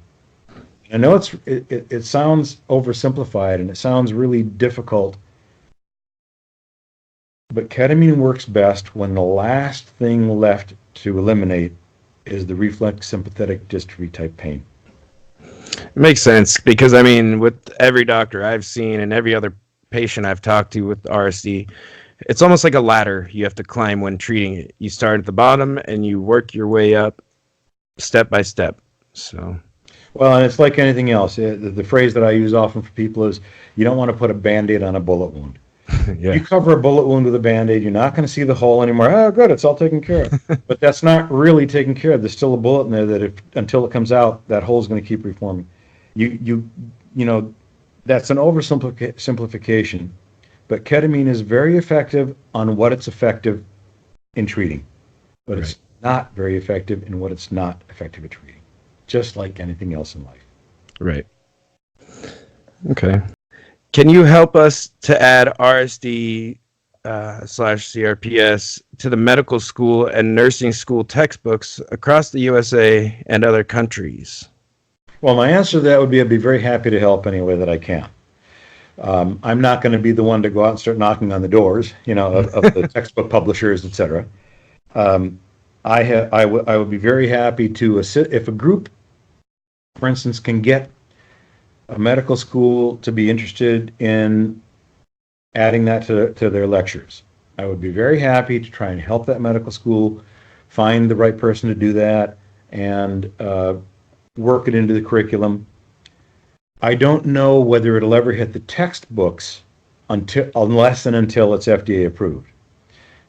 I know it sounds oversimplified and it sounds really difficult But ketamine works best when the last thing left to eliminate is the reflex sympathetic dystrophy type pain. It makes sense because, I mean, with every doctor I've seen and every other patient I've talked to with RSD, it's almost like a ladder you have to climb when treating it. You start at the bottom and you work your way up step by step. So, Well, and it's like anything else. The phrase that I use often for people is you don't want to put a Band-Aid on a bullet wound. yeah, You cover a bullet wound with a Band-Aid, you're not going to see the hole anymore. Oh, good, it's all taken care of. But that's not really taken care of. There's still a bullet in there that until it comes out, that hole's going to keep reforming. You know, that's an oversimplification. But ketamine is very effective on what it's effective in treating, but it's not very effective in what it's not effective at treating, just like anything else in life. right. Okay. Can you help us to add RSD slash CRPS to the medical school and nursing school textbooks across the USA and other countries? Well, my answer to that would be I'd be very happy to help any way that I can. I'm not going to be the one to go out and start knocking on the doors, of the textbook publishers, etc. I would be very happy to assist if a group, for instance, can get a medical school to be interested in adding that to their lectures. I would be very happy to try and help that medical school find the right person to do that and work it into the curriculum. I don't know whether it'll ever hit the textbooks unless and until it's FDA approved.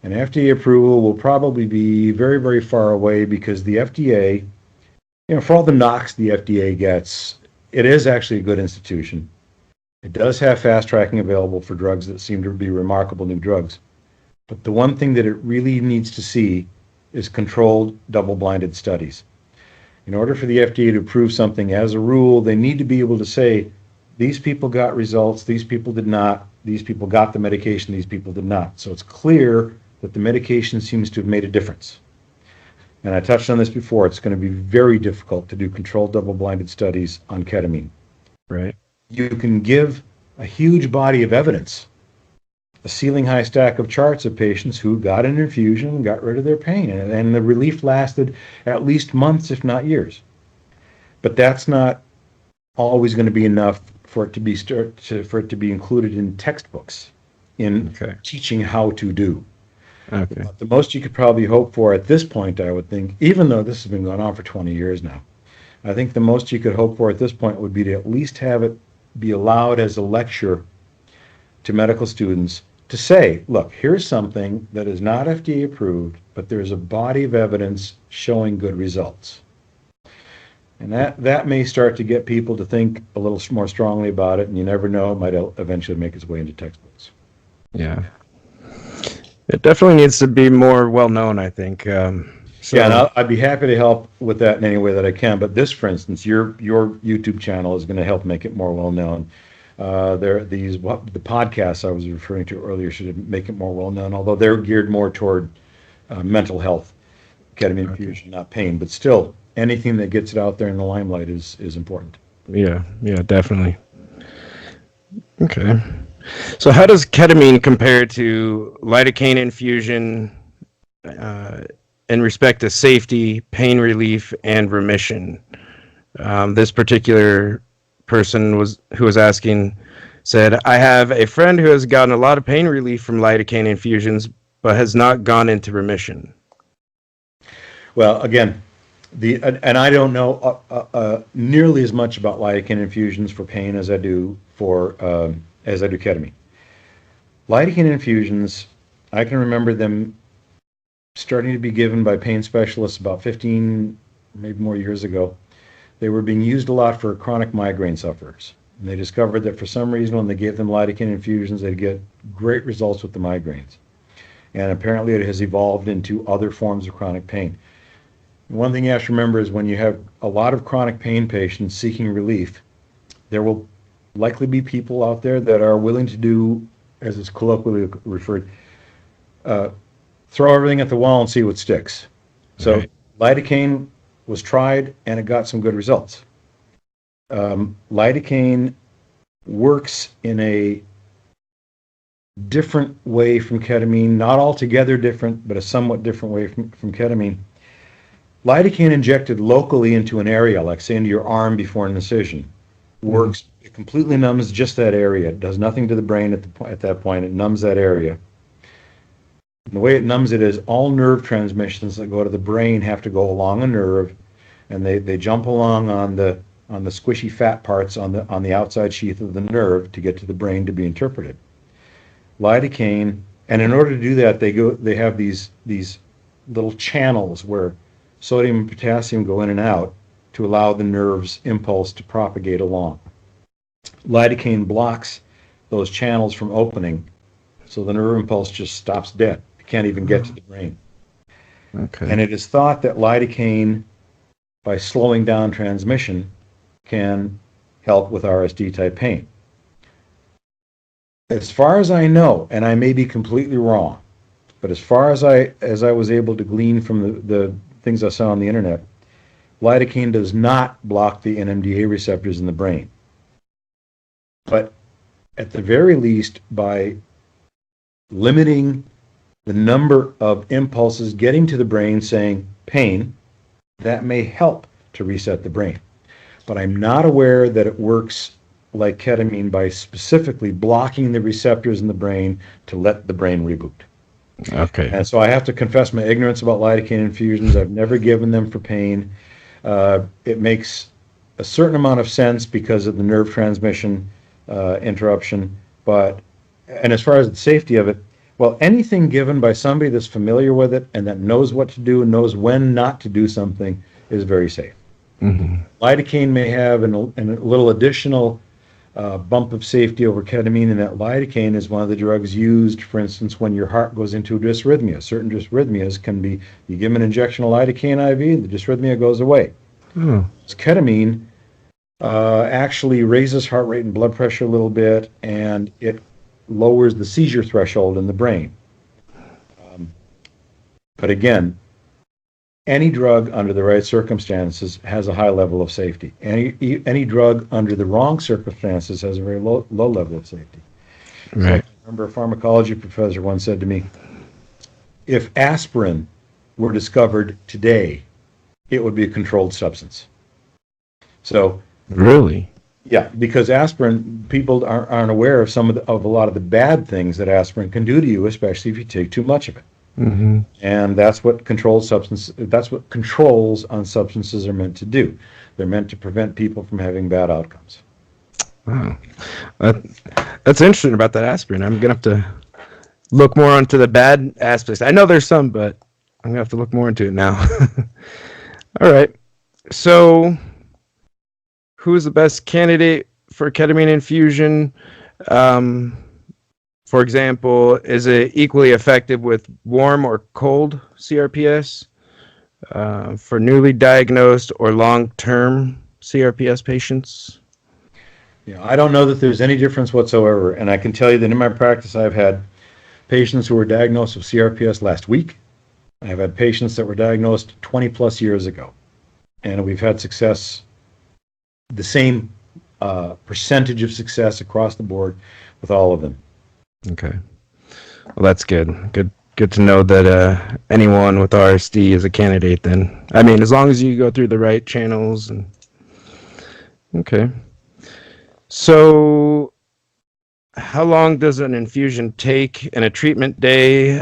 And FDA approval will probably be very, very far away because the FDA, for all the knocks the FDA gets, it is actually a good institution. It does have fast tracking available for drugs that seem to be remarkable new drugs. But the one thing that it really needs to see is controlled double-blinded studies. In order for the FDA to approve something, as a rule, they need to be able to say, these people got results, these people did not, these people got the medication, these people did not. So it's clear that the medication seems to have made a difference. And I touched on this before, it's going to be very difficult to do controlled double-blinded studies on ketamine. Right. You can give a huge body of evidence, a ceiling-high stack of charts of patients who got an infusion and got rid of their pain, and the relief lasted at least months, if not years. But that's not always going to be enough for it to be included in textbooks, in teaching how to do. Okay. The most you could probably hope for at this point, I would think, even though this has been going on for 20 years now, I think the most you could hope for at this point would be to at least have it be allowed as a lecture to medical students to say, look, here's something that is not FDA approved, but there's a body of evidence showing good results. And that may start to get people to think a little more strongly about it, and you never know, it might eventually make its way into textbooks. Yeah. It definitely needs to be more well-known, I think. Yeah, and I'd be happy to help with that in any way that I can. But this, for instance, your YouTube channel is going to help make it more well-known. The podcasts I was referring to earlier should make it more well-known, although they're geared more toward mental health, ketamine infusion, not pain. But still, anything that gets it out there in the limelight is important. Yeah, definitely. Okay. So how does ketamine compare to lidocaine infusion in respect to safety, pain relief, and remission? This particular person who was asking said, I have a friend who has gotten a lot of pain relief from lidocaine infusions, but has not gone into remission. Well, again, and I don't know nearly as much about lidocaine infusions for pain as I do ketamine. Lidocaine infusions, I can remember them starting to be given by pain specialists about 15, maybe more years ago. They were being used a lot for chronic migraine sufferers. And they discovered that for some reason when they gave them lidocaine infusions, they'd get great results with the migraines. And apparently it has evolved into other forms of chronic pain. One thing you have to remember is when you have a lot of chronic pain patients seeking relief, there will likely be people out there that are willing to do, as it's colloquially referred, throw everything at the wall and see what sticks. So lidocaine was tried and it got some good results. Lidocaine works in a different way from ketamine, not altogether different, but a somewhat different way from ketamine. Lidocaine injected locally into an area, like say into your arm before an incision, works. It completely numbs just that area. It does nothing to the brain at that point. It numbs that area. And the way it numbs it is all nerve transmissions that go to the brain have to go along a nerve, and they jump along on the squishy fat parts on the outside sheath of the nerve to get to the brain to be interpreted. Lidocaine, and in order to do that, they have these little channels where sodium and potassium go in and out to allow the nerve's impulse to propagate along. Lidocaine blocks those channels from opening, so the nerve impulse just stops dead. It can't even get to the brain. Okay. And it is thought that lidocaine, by slowing down transmission, can help with RSD-type pain. As far as I know, and I may be completely wrong, but as far as I was able to glean from the things I saw on the internet, lidocaine does not block the NMDA receptors in the brain. But at the very least, by limiting the number of impulses getting to the brain saying pain, that may help to reset the brain. But I'm not aware that it works like ketamine by specifically blocking the receptors in the brain to let the brain reboot. Okay. And so I have to confess my ignorance about lidocaine infusions. I've never given them for pain. It makes a certain amount of sense because of the nerve transmission interruption. And as far as the safety of it, well, anything given by somebody that's familiar with it and that knows what to do and knows when not to do something is very safe. Mm-hmm. Lidocaine may have a little additional bump of safety over ketamine, and that lidocaine is one of the drugs used, for instance, when your heart goes into a dysrhythmia. Certain dysrhythmias can be, you give an injection of lidocaine IV, the dysrhythmia goes away. Oh. Ketamine actually raises heart rate and blood pressure a little bit, and it lowers the seizure threshold in the brain. But again, any drug under the right circumstances has a high level of safety. Any drug under the wrong circumstances has a very low level of safety. Right. So I remember a pharmacology professor once said to me, if aspirin were discovered today, it would be a controlled substance. So Really? yeah, because aspirin, people aren't aware of of a lot of the bad things that aspirin can do to you, especially if you take too much of it. Mm-hmm. And that's what controls on substances are meant to do. They're meant to prevent people from having bad outcomes. Wow. That's interesting about that aspirin. I'm going to have to look more into the bad aspects. I know there's some, but I'm going to have to look more into it now. All right. So who is the best candidate for ketamine infusion? For example, is it equally effective with warm or cold CRPS? For newly diagnosed or long-term CRPS patients? Yeah, I don't know that there's any difference whatsoever, and I can tell you that in my practice I've had patients who were diagnosed with CRPS last week. I've had patients that were diagnosed 20 plus years ago, and we've had success, the same percentage of success across the board with all of them. Okay. Well, that's good. Good to know that anyone with RSD is a candidate then. I mean, as long as you go through the right channels. Okay. So how long does an infusion take in a treatment day?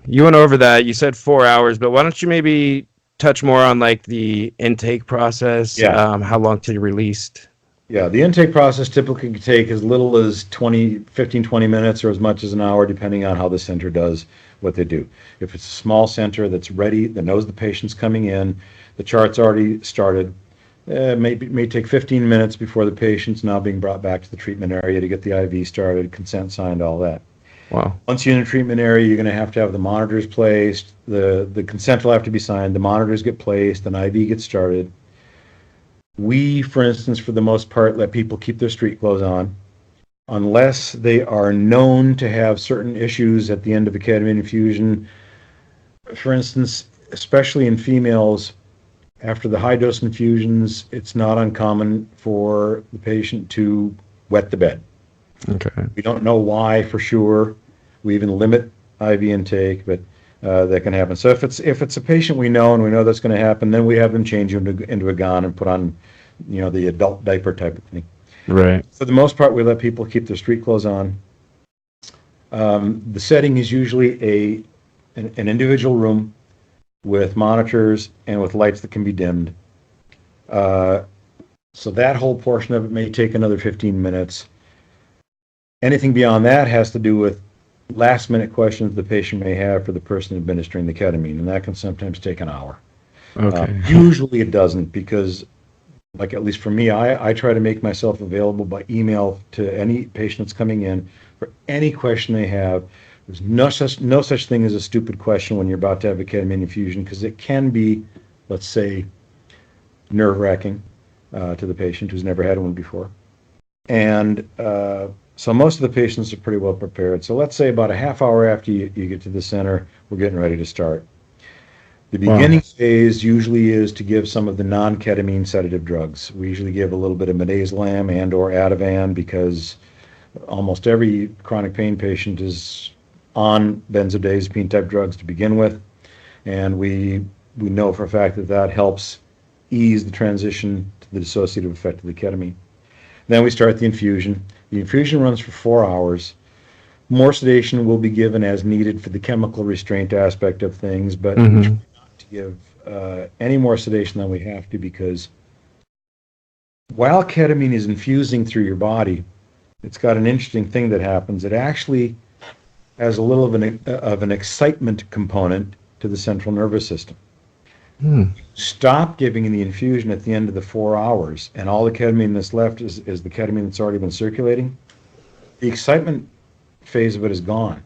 You went over that. You said 4 hours, but why don't you maybe touch more on like the intake process? Yeah. How long till you're released? Yeah, the intake process typically can take as little as 15, 20 minutes or as much as an hour, depending on how the center does what they do. If it's a small center that's ready, that knows the patient's coming in, the chart's already started, it may take 15 minutes before the patient's now being brought back to the treatment area to get the IV started, consent signed, all that. Wow. Once you're in the treatment area, you're going to have the monitors placed, the consent will have to be signed, the monitors get placed, an IV gets started. We, for instance, for the most part, let people keep their street clothes on unless they are known to have certain issues at the end of a ketamine infusion. For instance, especially in females, after the high-dose infusions, it's not uncommon for the patient to wet the bed. Okay. We don't know why for sure. We even limit IV intake, but that can happen. So if it's a patient we know and we know that's going to happen, then we have them change into a gown and put on, the adult diaper type of thing. Right. For the most part, we let people keep their street clothes on. The setting is usually an individual room with monitors and with lights that can be dimmed. So that whole portion of it may take another 15 minutes. Anything beyond that has to do with last-minute questions the patient may have for the person administering the ketamine, and that can sometimes take an hour. Okay. Usually it doesn't, because, like, at least for me, I try to make myself available by email to any patient that's coming in for any question they have. There's no such thing as a stupid question when you're about to have a ketamine infusion, because it can be, let's say, nerve-wracking to the patient who's never had one before. And so most of the patients are pretty well prepared. So let's say about a half hour after you get to the center, we're getting ready to start. The beginning phase usually is to give some of the non-ketamine sedative drugs. We usually give a little bit of midazolam and or Ativan, because almost every chronic pain patient is on benzodiazepine type drugs to begin with, and we know for a fact that helps ease the transition to the dissociative effect of the ketamine. Then we start the infusion. The infusion runs for 4 hours. More sedation will be given as needed for the chemical restraint aspect of things, but we try not to give any more sedation than we have to, because while ketamine is infusing through your body, it's got an interesting thing that happens. It actually has a little of an excitement component to the central nervous system. Stop giving the infusion at the end of the 4 hours, and all the ketamine that's left is the ketamine that's already been circulating. The excitement phase of it is gone.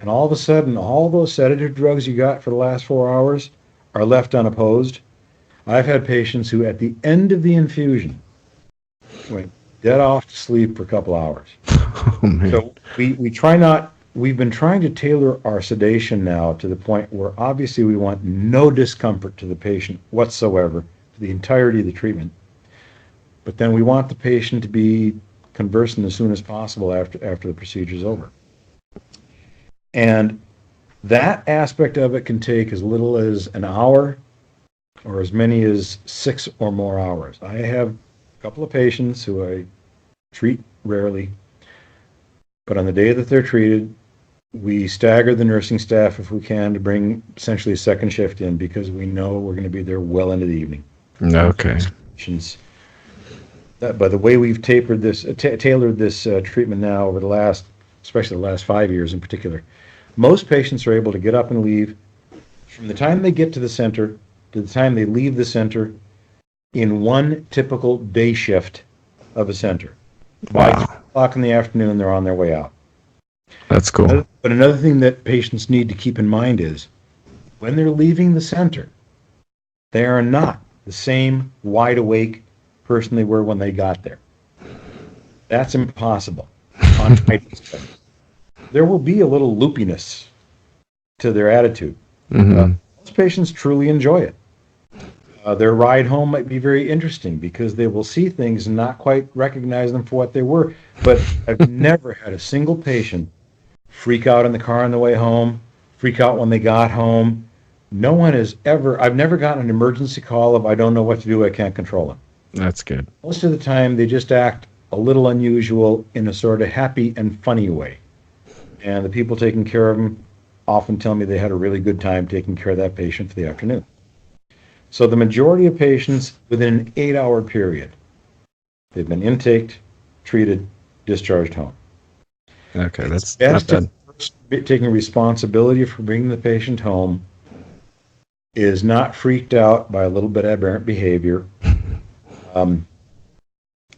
And all of a sudden, all those sedative drugs you got for the last 4 hours are left unopposed. I've had patients who, at the end of the infusion, went dead off to sleep for a couple hours. Oh, man. So we try not. We've been trying to tailor our sedation now to the point where obviously we want no discomfort to the patient whatsoever for the entirety of the treatment. But then we want the patient to be conversant as soon as possible after the procedure is over. And that aspect of it can take as little as an hour or as many as 6 or more hours. I have a couple of patients who I treat rarely, but on the day that they're treated, we stagger the nursing staff if we can to bring essentially a second shift in, because we know we're going to be there well into the evening. Okay. By the way we've tailored this treatment now over the last, especially the last 5 years in particular, most patients are able to get up and leave from the time they get to the center to the time they leave the center in one typical day shift of a center. By 3 o'clock in the afternoon, they're on their way out. That's cool. But another thing that patients need to keep in mind is when they're leaving the center, they are not the same wide awake person they were when they got there. That's impossible. There will be a little loopiness to their attitude. Most patients truly enjoy it. Their ride home might be very interesting because they will see things and not quite recognize them for what they were. But I've never had a single patient freak out in the car on the way home, freak out when they got home. No one has ever, I've never gotten an emergency call of, I don't know what to do, I can't control it. That's good. Most of the time, they just act a little unusual in a sort of happy and funny way. And the people taking care of them often tell me they had a really good time taking care of that patient for the afternoon. So the majority of patients, within an 8-hour period, they've been intaked, treated, discharged home. Okay, that's best not bad. Taking responsibility for bringing the patient home is not freaked out by a little bit of aberrant behavior,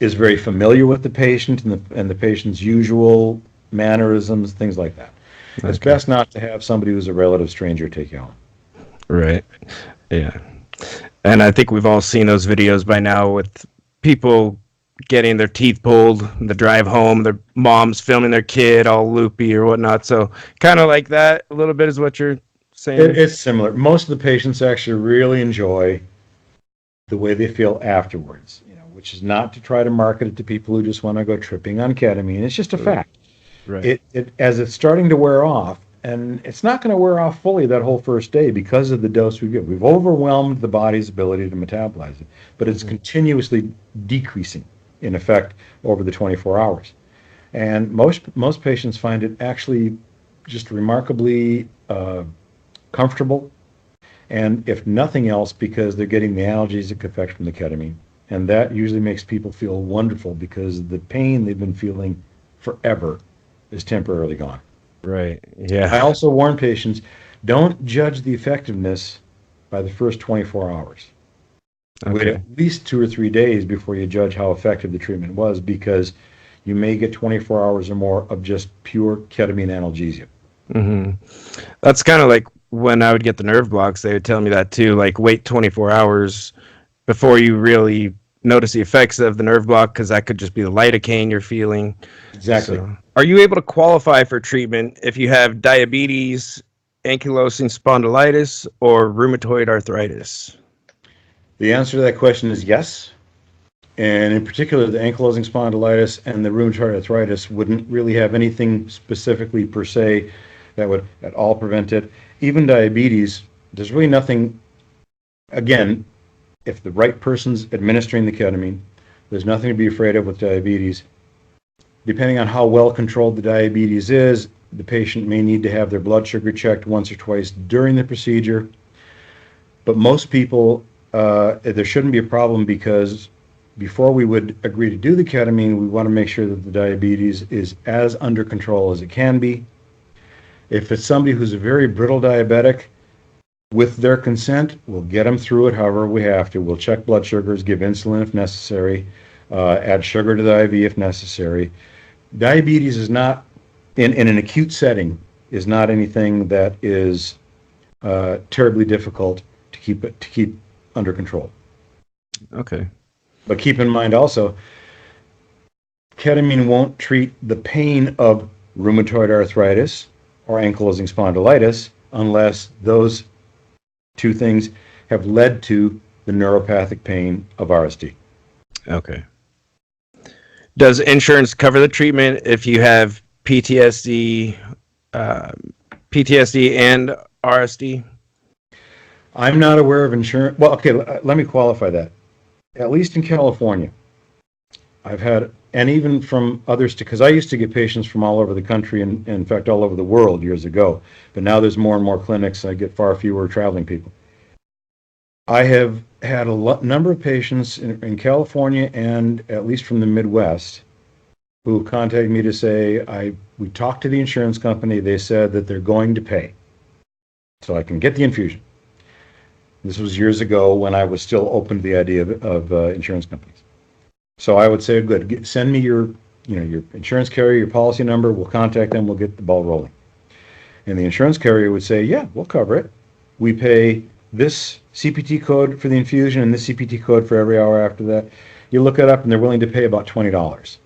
is very familiar with the patient and the patient's usual mannerisms, things like that. Okay. It's best not to have somebody who's a relative stranger take you home. Right. Yeah. And I think we've all seen those videos by now with people getting their teeth pulled, the drive home, their mom's filming their kid all loopy or whatnot. So kind of like that a little bit is what you're saying. It's similar. Most of the patients actually really enjoy the way they feel afterwards, which is not to try to market it to people who just want to go tripping on ketamine. It's just a fact. Right. It as it's starting to wear off, and it's not going to wear off fully that whole first day because of the dose we give. We've overwhelmed the body's ability to metabolize it, but it's continuously decreasing in effect over the 24 hours. And most patients find it actually just remarkably comfortable, and if nothing else, because they're getting the analgesic effect from the ketamine. And that usually makes people feel wonderful because the pain they've been feeling forever is temporarily gone. Right. I Yeah. also warn patients, don't judge the effectiveness by the first 24 hours. Wait Okay. at least 2 or 3 days before you judge how effective the treatment was, because you may get 24 hours or more of just pure ketamine analgesia. hmm That's kind of like when I would get the nerve blocks, they would tell me that too, like wait 24 hours before you really notice the effects of the nerve block, because that could just be the lidocaine you're feeling. Exactly. So, are you able to qualify for treatment if you have diabetes, ankylosing spondylitis, or rheumatoid arthritis? The answer to that question is yes. And in particular, the ankylosing spondylitis and the rheumatoid arthritis wouldn't really have anything specifically per se that would at all prevent it. Even diabetes, there's really nothing, again, if the right person's administering the ketamine, there's nothing to be afraid of with diabetes. Depending on how well controlled the diabetes is, the patient may need to have their blood sugar checked once or twice during the procedure. But most people, there shouldn't be a problem, because before we would agree to do the ketamine, we want to make sure that the diabetes is as under control as it can be. If it's somebody who's a very brittle diabetic, with their consent, we'll get them through it however we have to. We'll check blood sugars, give insulin if necessary, add sugar to the IV if necessary. Diabetes is not, in an acute setting, is not anything that is terribly difficult to keep under control. Okay. But keep in mind also, ketamine won't treat the pain of rheumatoid arthritis or ankylosing spondylitis unless those two things have led to the neuropathic pain of RSD. Okay. Does insurance cover the treatment if you have PTSD, PTSD and RSD? I'm not aware of insurance. Well, okay, let me qualify that. At least in California, I've had, and even from others, because I used to get patients from all over the country and, in fact, all over the world years ago. But now there's more and more clinics. I get far fewer traveling people. I have had a number of patients in California, and at least from the Midwest, who contacted me to say, we talked to the insurance company. They said that they're going to pay, so I can get the infusion. This was years ago when I was still open to the idea of insurance companies. So I would say, good, send me your insurance carrier, your policy number. We'll contact them. We'll get the ball rolling. And the insurance carrier would say, yeah, we'll cover it. We pay this CPT code for the infusion and this CPT code for every hour after that. You look it up, and they're willing to pay about $20.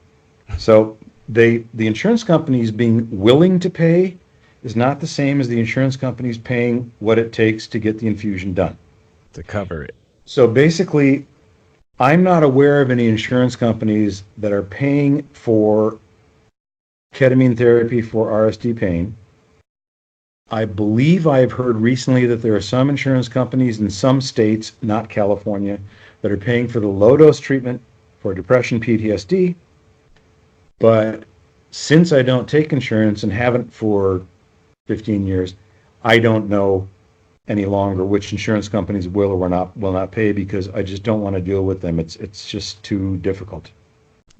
So the insurance companies being willing to pay is not the same as the insurance companies paying what it takes to get the infusion done. To cover it. So basically, I'm not aware of any insurance companies that are paying for ketamine therapy for RSD pain. I believe I've heard recently that there are some insurance companies in some states, not California, that are paying for the low-dose treatment for depression PTSD. But since I don't take insurance and haven't for 15 years, I don't know any longer which insurance companies will or will not pay, because I just don't want to deal with them. It's just too difficult.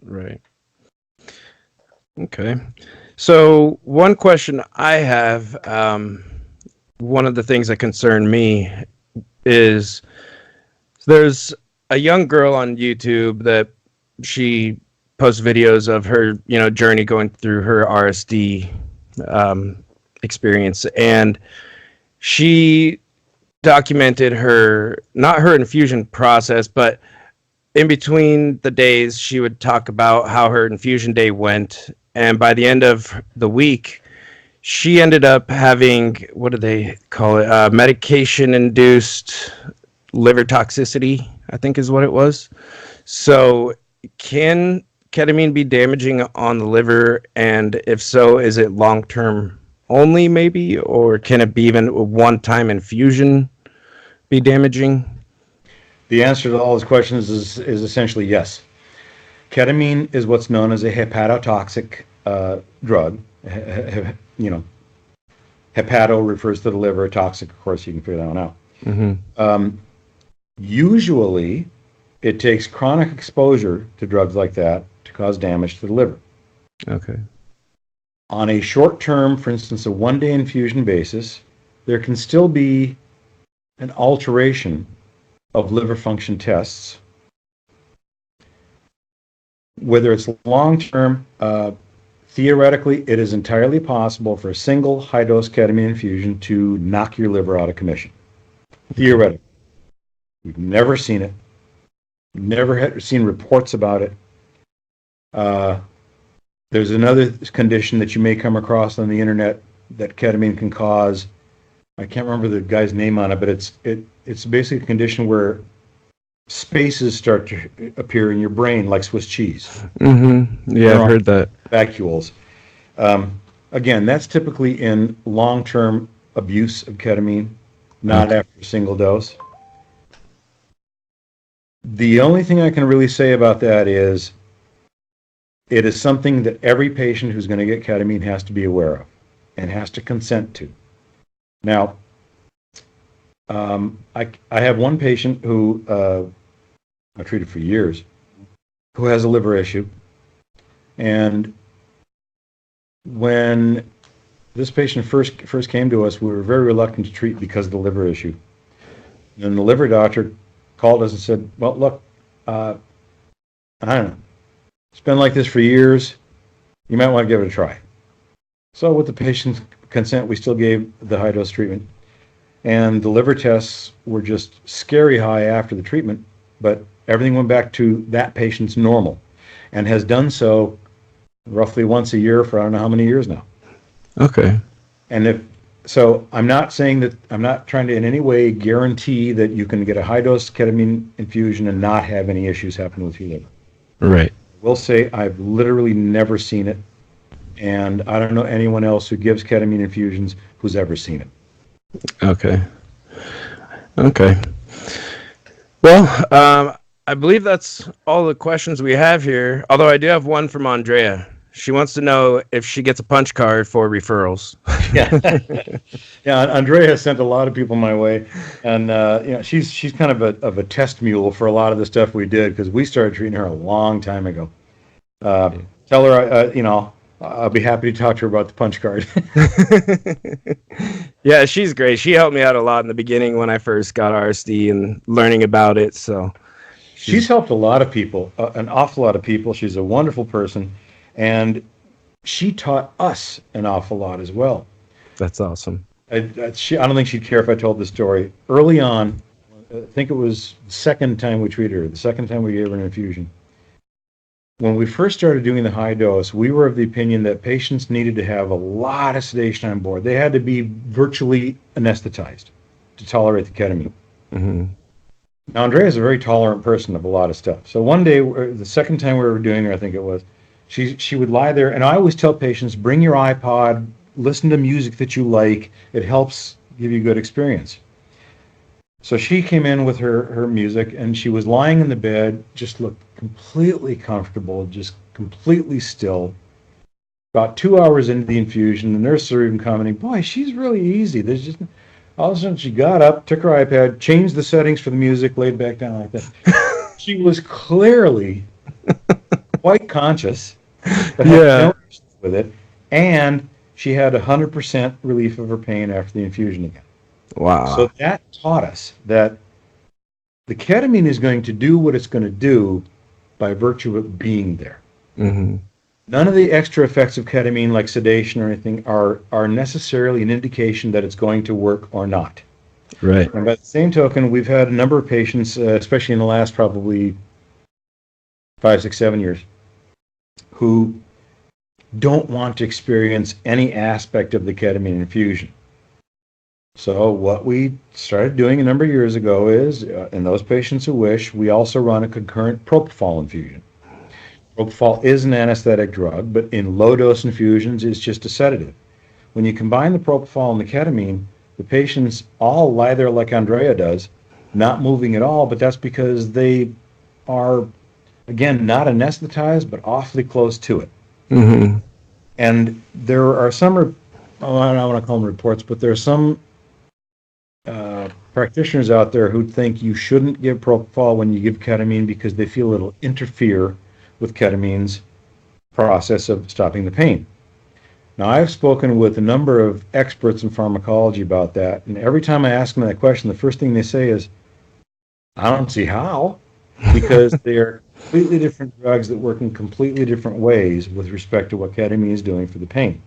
Right. Okay. So one question I have, one of the things that concern me is there's a young girl on YouTube that she posts videos of her, journey going through her RSD experience, and she documented not her infusion process, but in between the days, she would talk about how her infusion day went. And by the end of the week, she ended up having, what do they call it? Medication-induced liver toxicity, I think is what it was. So can ketamine be damaging on the liver? And if so, is it long-term only maybe, or can it be even a one-time infusion be damaging? The answer to all those questions is essentially yes. Ketamine is what's known as a hepatotoxic drug. You know, hepato refers to the liver. Toxic, of course, you can figure that one out. Mm-hmm. Usually, it takes chronic exposure to drugs like that to cause damage to the liver. Okay. On a short-term, for instance, a one-day infusion basis, there can still be an alteration of liver function tests. Whether it's long-term, theoretically, it is entirely possible for a single high-dose ketamine infusion to knock your liver out of commission. Theoretically. We've never seen it. Never seen reports about it. There's another condition that you may come across on the internet that ketamine can cause. I can't remember the guy's name on it, but it's basically a condition where spaces start to appear in your brain like Swiss cheese. Mm-hmm. Yeah, I've heard that. Vacuoles. Again, that's typically in long-term abuse of ketamine, not after a single dose. The only thing I can really say about that is it is something that every patient who's going to get ketamine has to be aware of and has to consent to. Now, I have one patient who I treated for years who has a liver issue. And when this patient first came to us, we were very reluctant to treat because of the liver issue. And then the liver doctor called us and said, well, look, I don't know. It's been like this for years. You might want to give it a try. So with the patient's consent, we still gave the high-dose treatment. And the liver tests were just scary high after the treatment, but everything went back to that patient's normal and has done so roughly once a year for I don't know how many years now. Okay. And I'm not saying that, I'm not trying to in any way guarantee that you can get a high-dose ketamine infusion and not have any issues happen with your liver. Right. I will say I've literally never seen it, and I don't know anyone else who gives ketamine infusions who's ever seen it. Okay. Well, I believe that's all the questions we have here, although I do have one from Andrea. She wants to know if she gets a punch card for referrals. Yeah, Andrea has sent a lot of people my way, and she's kind of a test mule for a lot of the stuff we did because we started treating her a long time ago. Tell her, I'll be happy to talk to her about the punch card. Yeah, she's great. She helped me out a lot in the beginning when I first got RSD and learning about it. So she's helped a lot of people, an awful lot of people. She's a wonderful person, and she taught us an awful lot as well. That's awesome. I don't think she'd care if I told the story. Early on, I think it was the second time we treated her, the second time we gave her an infusion. When we first started doing the high dose, we were of the opinion that patients needed to have a lot of sedation on board. They had to be virtually anesthetized to tolerate the ketamine. Mm-hmm. Now, Andrea is a very tolerant person of a lot of stuff. So one day, the second time we were doing her, I think it was, she would lie there, and I always tell patients, bring your iPod, listen to music that you like. It helps give you a good experience. So she came in with her music, and she was lying in the bed, just looked completely comfortable, just completely still. About 2 hours into the infusion, the nurses are even commenting, boy, she's really easy. There's just all of a sudden she got up, took her iPad, changed the settings for the music, laid back down like that. She was clearly quite conscious, but had no issues with it, and she had 100% relief of her pain after the infusion again. Wow. So that taught us that the ketamine is going to do what it's going to do by virtue of it being there. Mm-hmm. None of the extra effects of ketamine, like sedation or anything, are necessarily an indication that it's going to work or not. Right. And by the same token, we've had a number of patients, especially in the last probably 5, 6, 7 years, who don't want to experience any aspect of the ketamine infusion. So what we started doing a number of years ago is, in those patients who wish, we also run a concurrent propofol infusion. Propofol is an anesthetic drug, but in low-dose infusions, it's just a sedative. When you combine the propofol and the ketamine, the patients all lie there like Andrea does, not moving at all, but that's because they are, again, not anesthetized, but awfully close to it. Mm-hmm. And there are some, I don't want to call them reports, but there are some practitioners out there who think you shouldn't give propofol when you give ketamine because they feel it'll interfere with ketamine's process of stopping the pain. Now, I've spoken with a number of experts in pharmacology about that, and every time I ask them that question, the first thing they say is, I don't see how, because they're completely different drugs that work in completely different ways with respect to what ketamine is doing for the pain.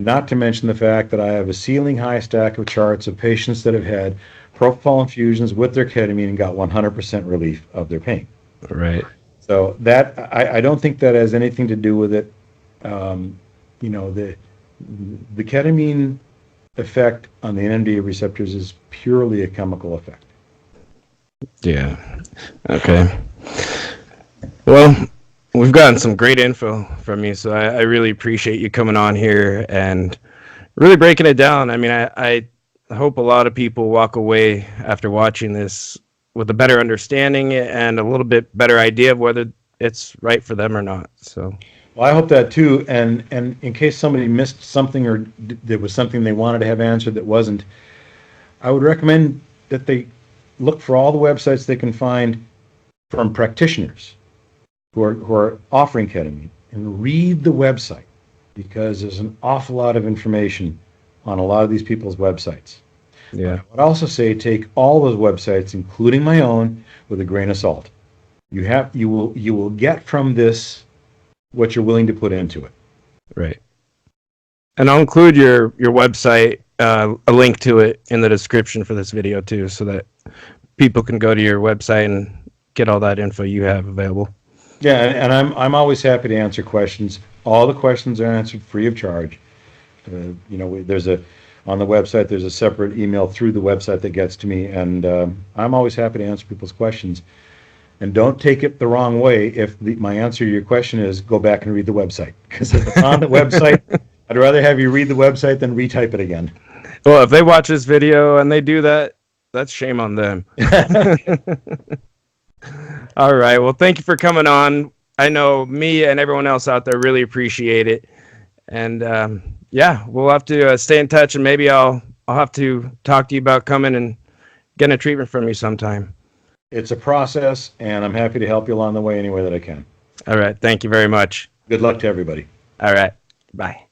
Not to mention the fact that I have a ceiling high stack of charts of patients that have had propofol infusions with their ketamine and got 100% relief of their pain. Right. So that, I don't think that has anything to do with it. You know, the ketamine effect on the NMDA receptors is purely a chemical effect. Yeah. Okay. Well, we've gotten some great info from you, so I really appreciate you coming on here and really breaking it down. I mean, I hope a lot of people walk away after watching this with a better understanding and a little bit better idea of whether it's right for them or not. So, well, I hope that too. And in case somebody missed something or there was something they wanted to have answered that wasn't, I would recommend that they look for all the websites they can find from practitioners who are offering ketamine and read the website, because there's an awful lot of information on a lot of these people's websites. yeah. I would also say take all those websites, including my own, with a grain of salt. You will get from this what you're willing to put into it. Right. And I'll include your website, a link to it in the description for this video too, so that people can go to your website and get all that info you have available. Yeah, and I'm always happy to answer questions. All the questions are answered free of charge. You know, on the website there's a separate email through the website that gets to me, and I'm always happy to answer people's questions. And don't take it the wrong way if my answer to your question is go back and read the website, because if it's on the website, I'd rather have you read the website than retype it again. Well, if they watch this video and they do that, that's shame on them. All right. Well, thank you for coming on. I know me and everyone else out there really appreciate it. And yeah, we'll have to stay in touch, and maybe I'll have to talk to you about coming and getting a treatment from you sometime. It's a process, and I'm happy to help you along the way any way that I can. All right. Thank you very much. Good luck to everybody. All right. Bye.